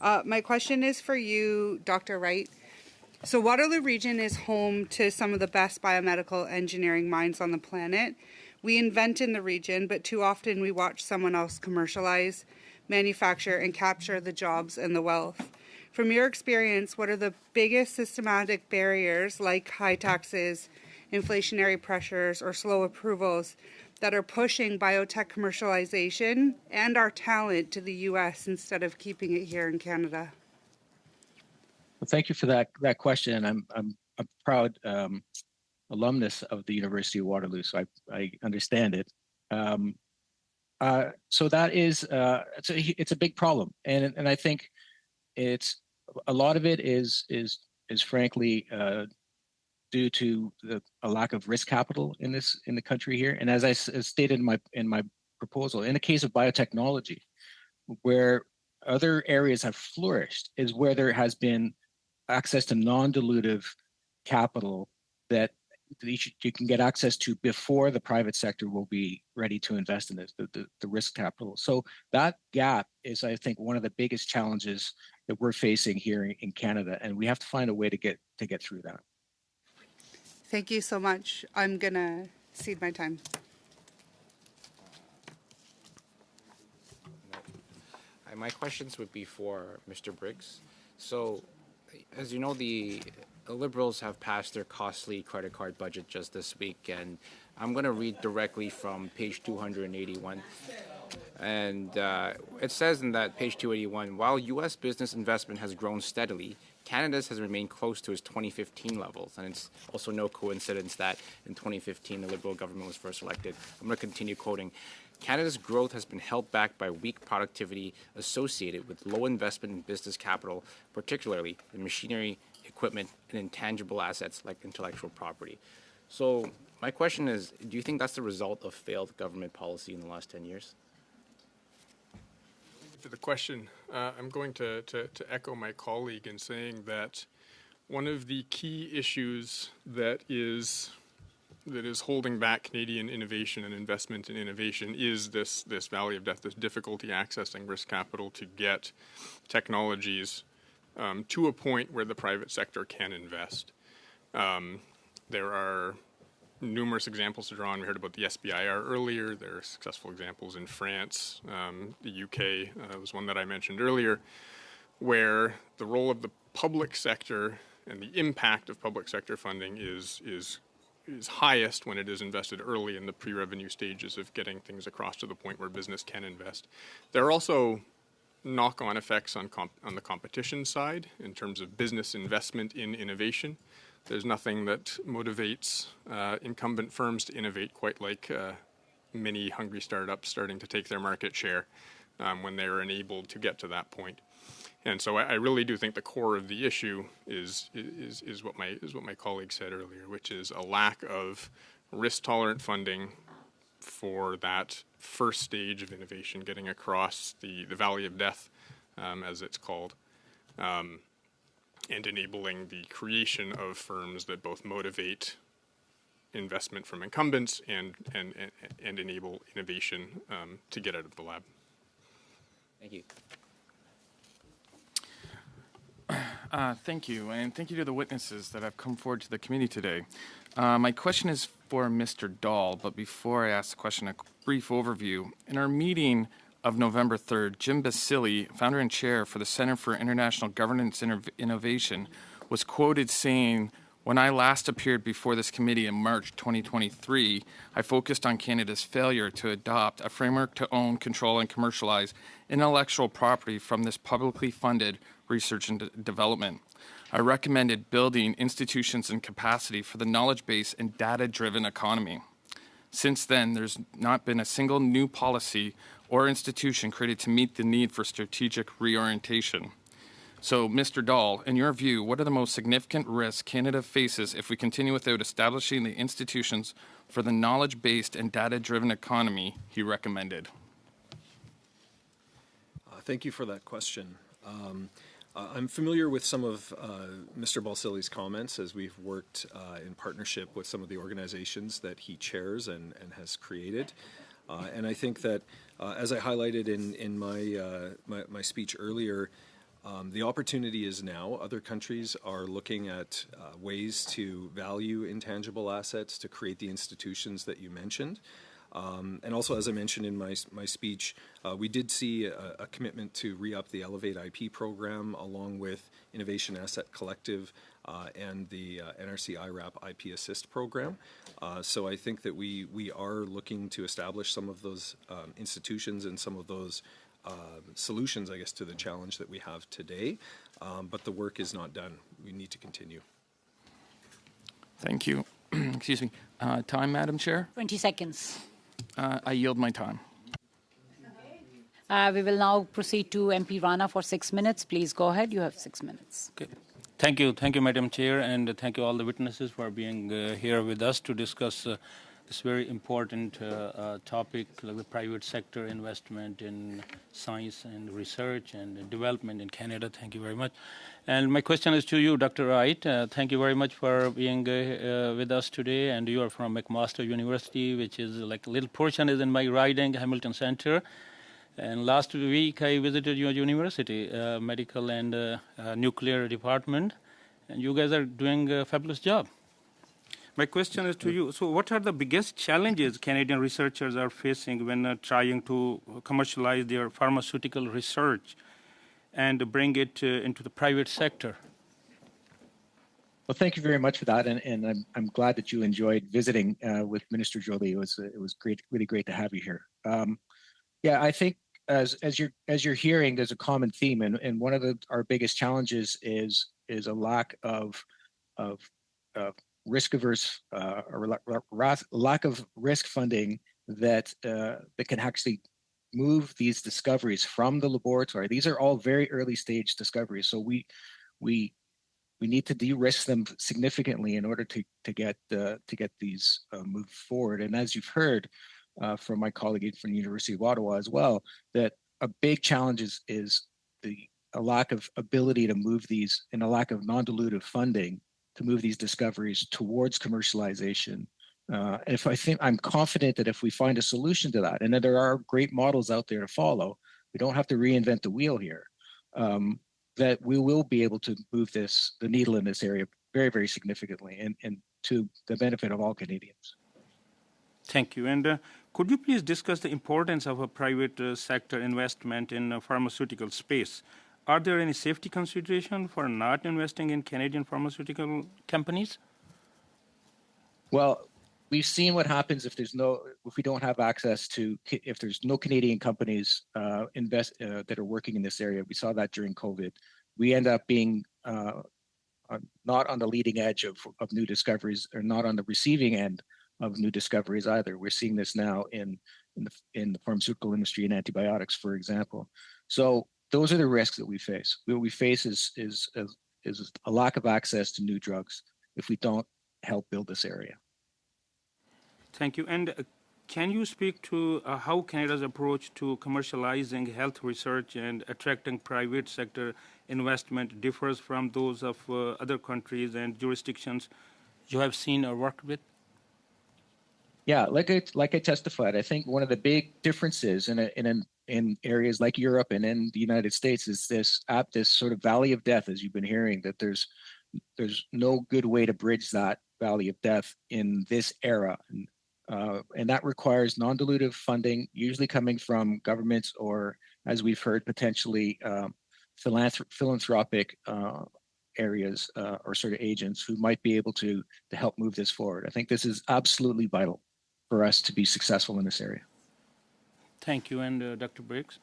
My question is for you, Dr. Wright. So Waterloo Region is home to some of the best biomedical engineering minds on the planet. We invent in the region, but too often we watch someone else commercialize, manufacture, and capture the jobs and the wealth. From your experience, what are the biggest systematic barriers, like high taxes, inflationary pressures, or slow approvals, that are pushing biotech commercialization and our talent to the U.S. instead of keeping it here in Canada? Well, thank you for that question. I'm a proud alumnus of the University of Waterloo, so I understand it. So that is it's a big problem, and I think it's a lot of it is frankly due to a lack of risk capital in the country here. And as I stated in my proposal, in the case of biotechnology, where other areas have flourished is where there has been access to non-dilutive capital that you can get access to before the private sector will be ready to invest in this, the risk capital. So that gap is, I think, one of the biggest challenges that we're facing here in Canada, and we have to find a way to get through that. Thank you so much. I'm going to cede my time. My questions would be for Mr. Briggs. So, as you know, the Liberals have passed their costly credit card budget just this week, and I'm going to read directly from page 281. And it says in that page 281, while U.S. business investment has grown steadily, Canada's has remained close to its 2015 levels. And it's also no coincidence that in 2015 the Liberal government was first elected. I'm going to continue quoting. Canada's growth has been held back by weak productivity associated with low investment in business capital, particularly in machinery, equipment, and intangible assets like intellectual property. So my question is, do you think that's the result of failed government policy in the last 10 years? Thank you for the question. I'm going to echo my colleague in saying that one of the key issues that is holding back Canadian innovation and investment in innovation is this valley of death, this difficulty accessing risk capital to get technologies to a point where the private sector can invest. There are numerous examples to draw on. We heard about the SBIR earlier. There are successful examples in France. The UK was one that I mentioned earlier, where the role of the public sector and the impact of public sector funding is highest when it is invested early in the pre-revenue stages of getting things across to the point where business can invest. There are also knock-on effects on the competition side in terms of business investment in innovation. There's nothing that motivates incumbent firms to innovate quite like many hungry startups starting to take their market share when they're enabled to get to that point. And so I really do think the core of the issue is what my colleague said earlier, which is a lack of risk-tolerant funding for that first stage of innovation, getting across the valley of death, as it's called, and enabling the creation of firms that both motivate investment from incumbents and enable innovation to get out of the lab. Thank you. Thank you, and thank you to the witnesses that have come forward to the committee today. My question is for Mr. Dahl, but before I ask the question, a brief overview. In our meeting of November 3rd, Jim Basili, founder and chair for the Center for International Governance Innovation, was quoted saying, "When I last appeared before this committee in March 2023, I focused on Canada's failure to adopt a framework to own, control, and commercialize intellectual property from this publicly funded research and development. I recommended building institutions and capacity for the knowledge-based and data-driven economy. Since then, there's not been a single new policy or institution created to meet the need for strategic reorientation. So, Mr. Dahl, in your view, what are the most significant risks Canada faces if we continue without establishing the institutions for the knowledge-based and data-driven economy he recommended?" Thank you for that question. I'm familiar with some of Mr. Balsili's comments as we've worked in partnership with some of the organizations that he chairs and has created. And I think that, as I highlighted in my speech earlier, the opportunity is now. Other countries are looking at ways to value intangible assets to create the institutions that you mentioned. And also, as I mentioned in my speech, we did see a commitment to re-up the Elevate IP program along with Innovation Asset Collective and the NRC IRAP IP Assist program. So I think that we are looking to establish some of those institutions and some of those solutions, I guess, to the challenge that we have today. But the work is not done. We need to continue. Thank you. Excuse me. Time, Madam Chair? 20 seconds. I yield my time. We will now proceed to MP Rana for 6 minutes. Please go ahead. You have 6 minutes. Okay. Thank you, Madam Chair, and thank you all the witnesses for being here with us to discuss this very important topic, like the private sector investment in science and research and development in Canada. Thank you very much. And my question is to you, Dr. Wright. Thank you very much for being with us today. And you are from McMaster University, which is like a little portion is in my riding, Hamilton Center. And last week I visited your university, medical and nuclear department, and you guys are doing a fabulous job. My question is to you. So what are the biggest challenges Canadian researchers are facing when trying to commercialize their pharmaceutical research and bring it into the private sector? Well, thank you very much for that, and I'm glad that you enjoyed visiting with Minister Joly. It was great, really great to have you here. Yeah, I think as you're hearing, there's a common theme, and one of our biggest challenges is a lack of risk-averse or lack of risk funding that can actually move these discoveries from the laboratory. These are all very early stage discoveries, so we need to de-risk them significantly in order to get these moved forward. And as you've heard from my colleague from the University of Ottawa as well, that a big challenge is a lack of ability to move these and a lack of non-dilutive funding to move these discoveries towards commercialization. I'm confident that if we find a solution to that, and that there are great models out there to follow, we don't have to reinvent the wheel here, that we will be able to move the needle in this area very, very significantly and to the benefit of all Canadians. Thank you. And could you please discuss the importance of a private sector investment in pharmaceutical space? Are there any safety considerations for not investing in Canadian pharmaceutical companies? Well, we've seen what happens if we don't have access to, if there's no Canadian companies that are working in this area. We saw that during COVID. We end up being not on the leading edge of new discoveries, or not on the receiving end of new discoveries either. We're seeing this now in in the pharmaceutical industry and antibiotics, for example. So those are the risks that we face. What we face is a lack of access to new drugs if we don't help build this area. Thank you. And can you speak to how Canada's approach to commercializing health research and attracting private sector investment differs from those of other countries and jurisdictions you have seen or worked with? Yeah, like I testified, I think one of the big differences in areas like Europe and in the United States is this sort of valley of death, as you've been hearing, that there's no good way to bridge that valley of death in this era. And that requires non-dilutive funding, usually coming from governments or, as we've heard, potentially philanthropic areas or sort of agents who might be able to help move this forward. I think this is absolutely vital for us to be successful in this area. Thank you. And Dr. Briggs,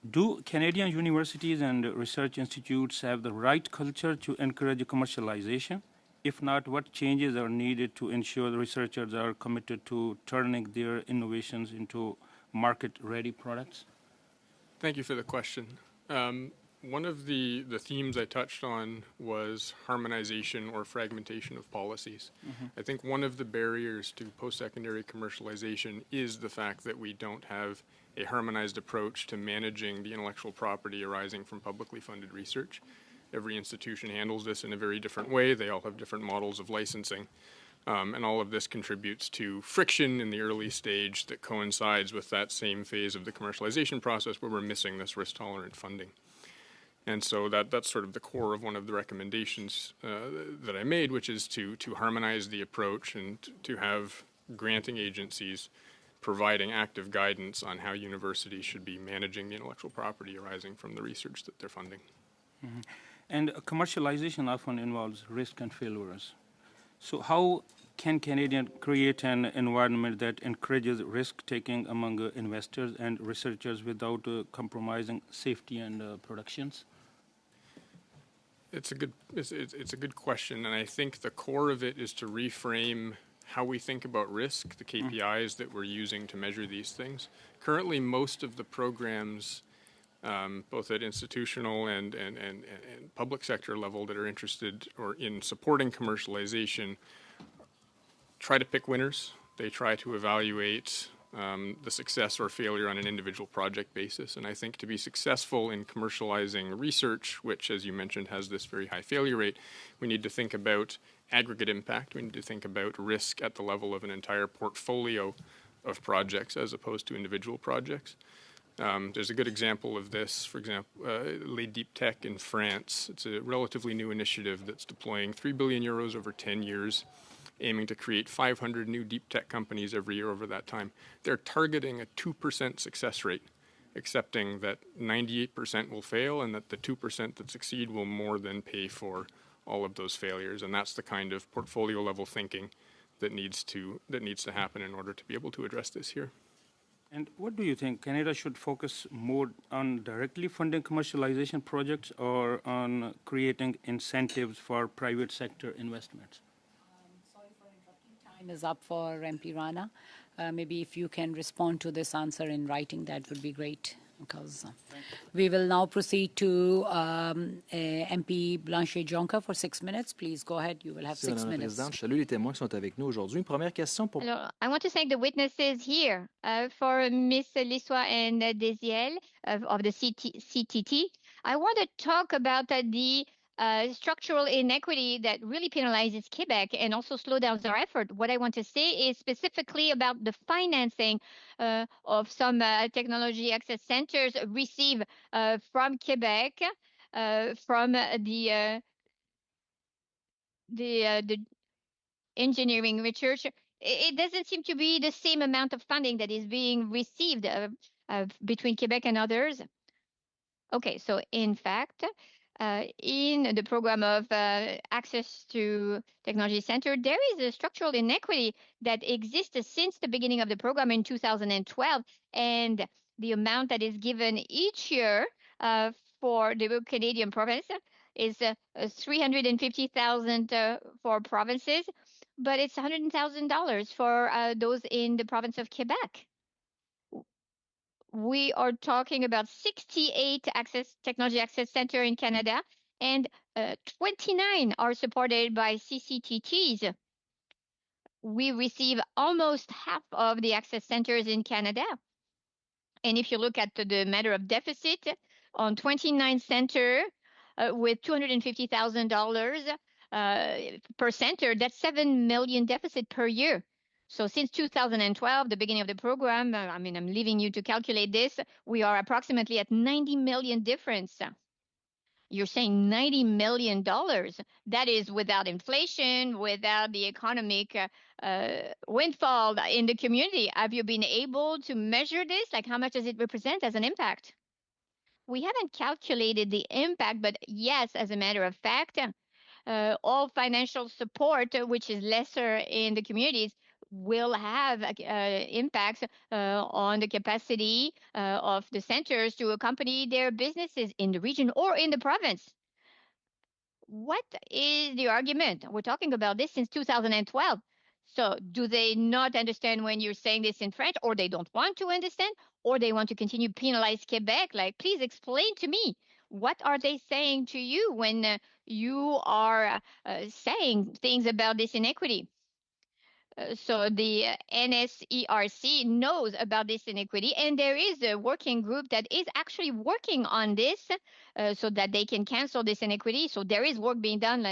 do Canadian universities and research institutes have the right culture to encourage commercialization? If not, what changes are needed to ensure the researchers are committed to turning their innovations into market-ready products? Thank you for the question. One of the themes I touched on was harmonization or fragmentation of policies. I think one of the barriers to post-secondary commercialization is the fact that we don't have a harmonized approach to managing the intellectual property arising from publicly funded research. Every institution handles this in a very different way. They all have different models of licensing. And all of this contributes to friction in the early stage that coincides with that same phase of the commercialization process where we're missing this risk-tolerant funding. And so that's sort of the core of one of the recommendations that I made, which is to harmonize the approach and to have granting agencies providing active guidance on how universities should be managing the intellectual property arising from the research that they're funding. Mm-hmm. And commercialization often involves risk and failures. So how can Canada create an environment that encourages risk-taking among investors and researchers without compromising safety and productions? It's a good question, and I think the core of it is to reframe how we think about risk, the KPIs that we're using to measure these things. Currently, most of the programs, both at institutional and public sector level that are interested or in supporting commercialization, try to pick winners. They try to evaluate the success or failure on an individual project basis. And I think to be successful in commercializing research, which, as you mentioned, has this very high failure rate, we need to think about aggregate impact. We need to think about risk at the level of an entire portfolio of projects as opposed to individual projects. There's a good example of this, for example, Les Deep Tech in France. It's a relatively new initiative that's deploying 3 billion euros over 10 years, aiming to create 500 new deep tech companies every year over that time. They're targeting a 2% success rate, accepting that 98% will fail and that the 2% that succeed will more than pay for all of those failures. And that's the kind of portfolio level thinking that needs to happen in order to be able to address this here. And what do you think? Canada should focus more on directly funding commercialization projects or on creating incentives for private sector investments? Time is up for MP Rana. Maybe if you can respond to this answer in writing, that would be great. Because we will now proceed to MP Blanchet-Jonca for 6 minutes. Please go ahead. You will have 6 minutes. Madame la Présidente, je salue les témoins qui sont avec nous aujourd'hui. Une première question pour... Alors, I want to thank the witnesses here for Ms. Lissois and Desiel of the CTT. I want to talk about the structural inequity that really penalizes Quebec and also slow down our effort. What I want to say is specifically about the financing of some technology access centers receive from Quebec, from the engineering research. It doesn't seem to be the same amount of funding that is being received between Quebec and others. Okay, so in fact, in the program of access to technology center, there is a structural inequity that exists since the beginning of the program in 2012, and the amount that is given each year for the Canadian province is 350,000 for provinces, but it's $100,000 for those in the province of Quebec. We are talking about 68 technology access center in Canada, and 29 are supported by CCTTs. We receive almost half of the access centers in Canada. And if you look at the matter of deficit on 29 center with $250,000 per center, that's $7 million deficit per year. So since 2012, the beginning of the program, I'm leaving you to calculate this, we are approximately at $90 million difference. You're saying $90 million. That is without inflation, without the economic windfall in the community. Have you been able to measure this? Like, how much does it represent as an impact? We haven't calculated the impact, but yes, as a matter of fact, all financial support, which is lesser in the communities, will have impacts on the capacity of the centers to accompany their businesses in the region or in the province. What is the argument? We're talking about this since 2012. So do they not understand when you're saying this in French, or they don't want to understand, or they want to continue penalize Quebec? Like, please explain to me, what are they saying to you when you are saying things about this inequity? So the NSERC knows about this inequity, and there is a working group that is actually working on this so that they can cancel this inequity. So there is work being done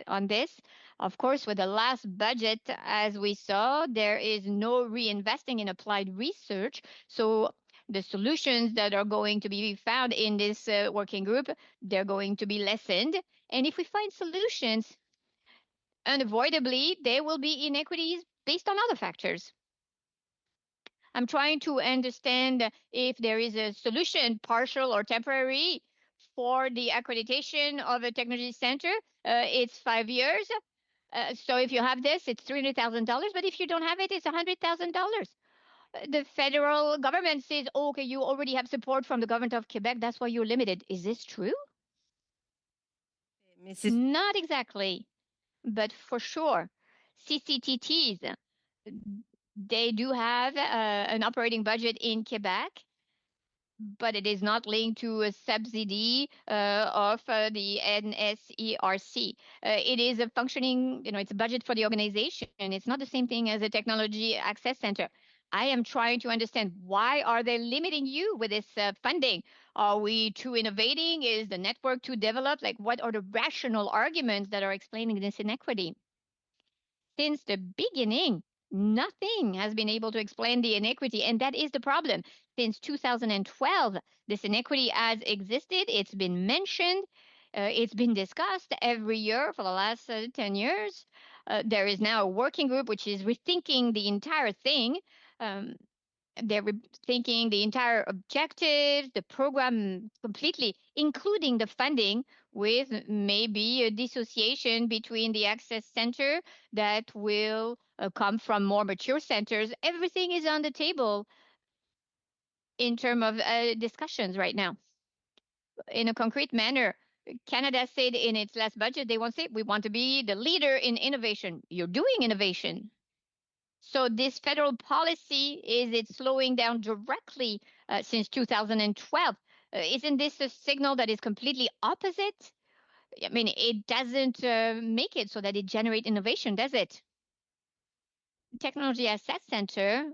on this. Of course, with the last budget, as we saw, there is no reinvesting in applied research. So the solutions that are going to be found in this working group, they're going to be lessened. And if we find solutions, unavoidably, there will be inequities based on other factors. I'm trying to understand if there is a solution, partial or temporary, for the accreditation of a technology center. It's 5 years. So if you have this, it's $300,000. But if you don't have it, it's $100,000. The federal government says, oh, okay, you already have support from the government of Quebec. That's why you're limited. Is this true? Not exactly, but for sure. CCTTs, they do have an operating budget in Quebec, but it is not linked to a subsidy of the NSERC. It is a functioning, it's a budget for the organization, and it's not the same thing as a technology access center. I am trying to understand, why are they limiting you with this funding? Are we too innovating? Is the network too developed? Like, what are the rational arguments that are explaining this inequity? Since the beginning, nothing has been able to explain the inequity, and that is the problem. Since 2012, this inequity has existed. It's been mentioned. It's been discussed every year for the last 10 years. There is now a working group which is rethinking the entire thing. They're rethinking the entire objectives, the program completely, including the funding, with maybe a dissociation between the access center that will come from more mature centers. Everything is on the table in terms of discussions right now. In a concrete manner, Canada said in its last budget, they want to say, we want to be the leader in innovation. You're doing innovation. So this federal policy, is it slowing down directly since 2012? Isn't this a signal that is completely opposite? I mean, it doesn't make it so that it generates innovation, does it? Technology Asset Center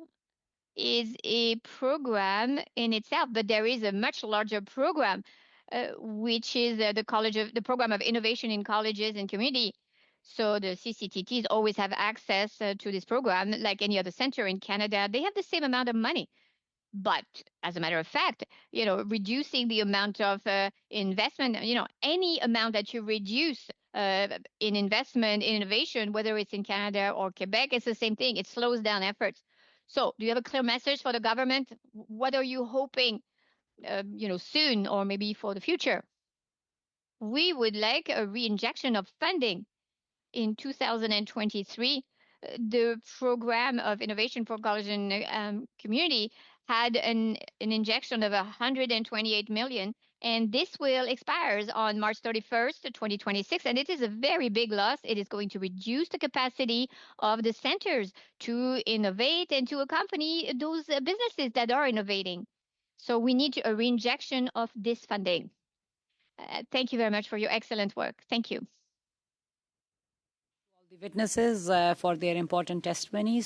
is a program in itself, but there is a much larger program, which is the program of innovation in colleges and community. So the CCTTs always have access to this program, like any other center in Canada. They have the same amount of money. But as a matter of fact, reducing the amount of investment, any amount that you reduce in investment, in innovation, whether it's in Canada or Quebec, it's the same thing. It slows down efforts. So do you have a clear message for the government? What are you hoping, soon, or maybe for the future? We would like a reinjection of funding. In 2023, the program of innovation for college and community had an injection of 128 million, and this will expire on March 31st, 2026, and it is a very big loss. It is going to reduce the capacity of the centers to innovate and to accompany those businesses that are innovating. So we need a reinjection of this funding. Thank you very much for your excellent work. Thank you. The witnesses for their important testimonies.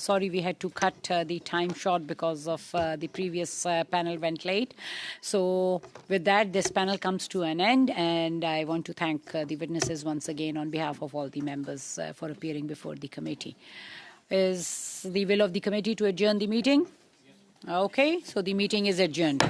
Sorry we had to cut the time short because of the previous panel went late. So with that, this panel comes to an end, and I want to thank the witnesses once again on behalf of all the members for appearing before the committee. Is the will of the committee to adjourn the meeting? Okay, so the meeting is adjourned.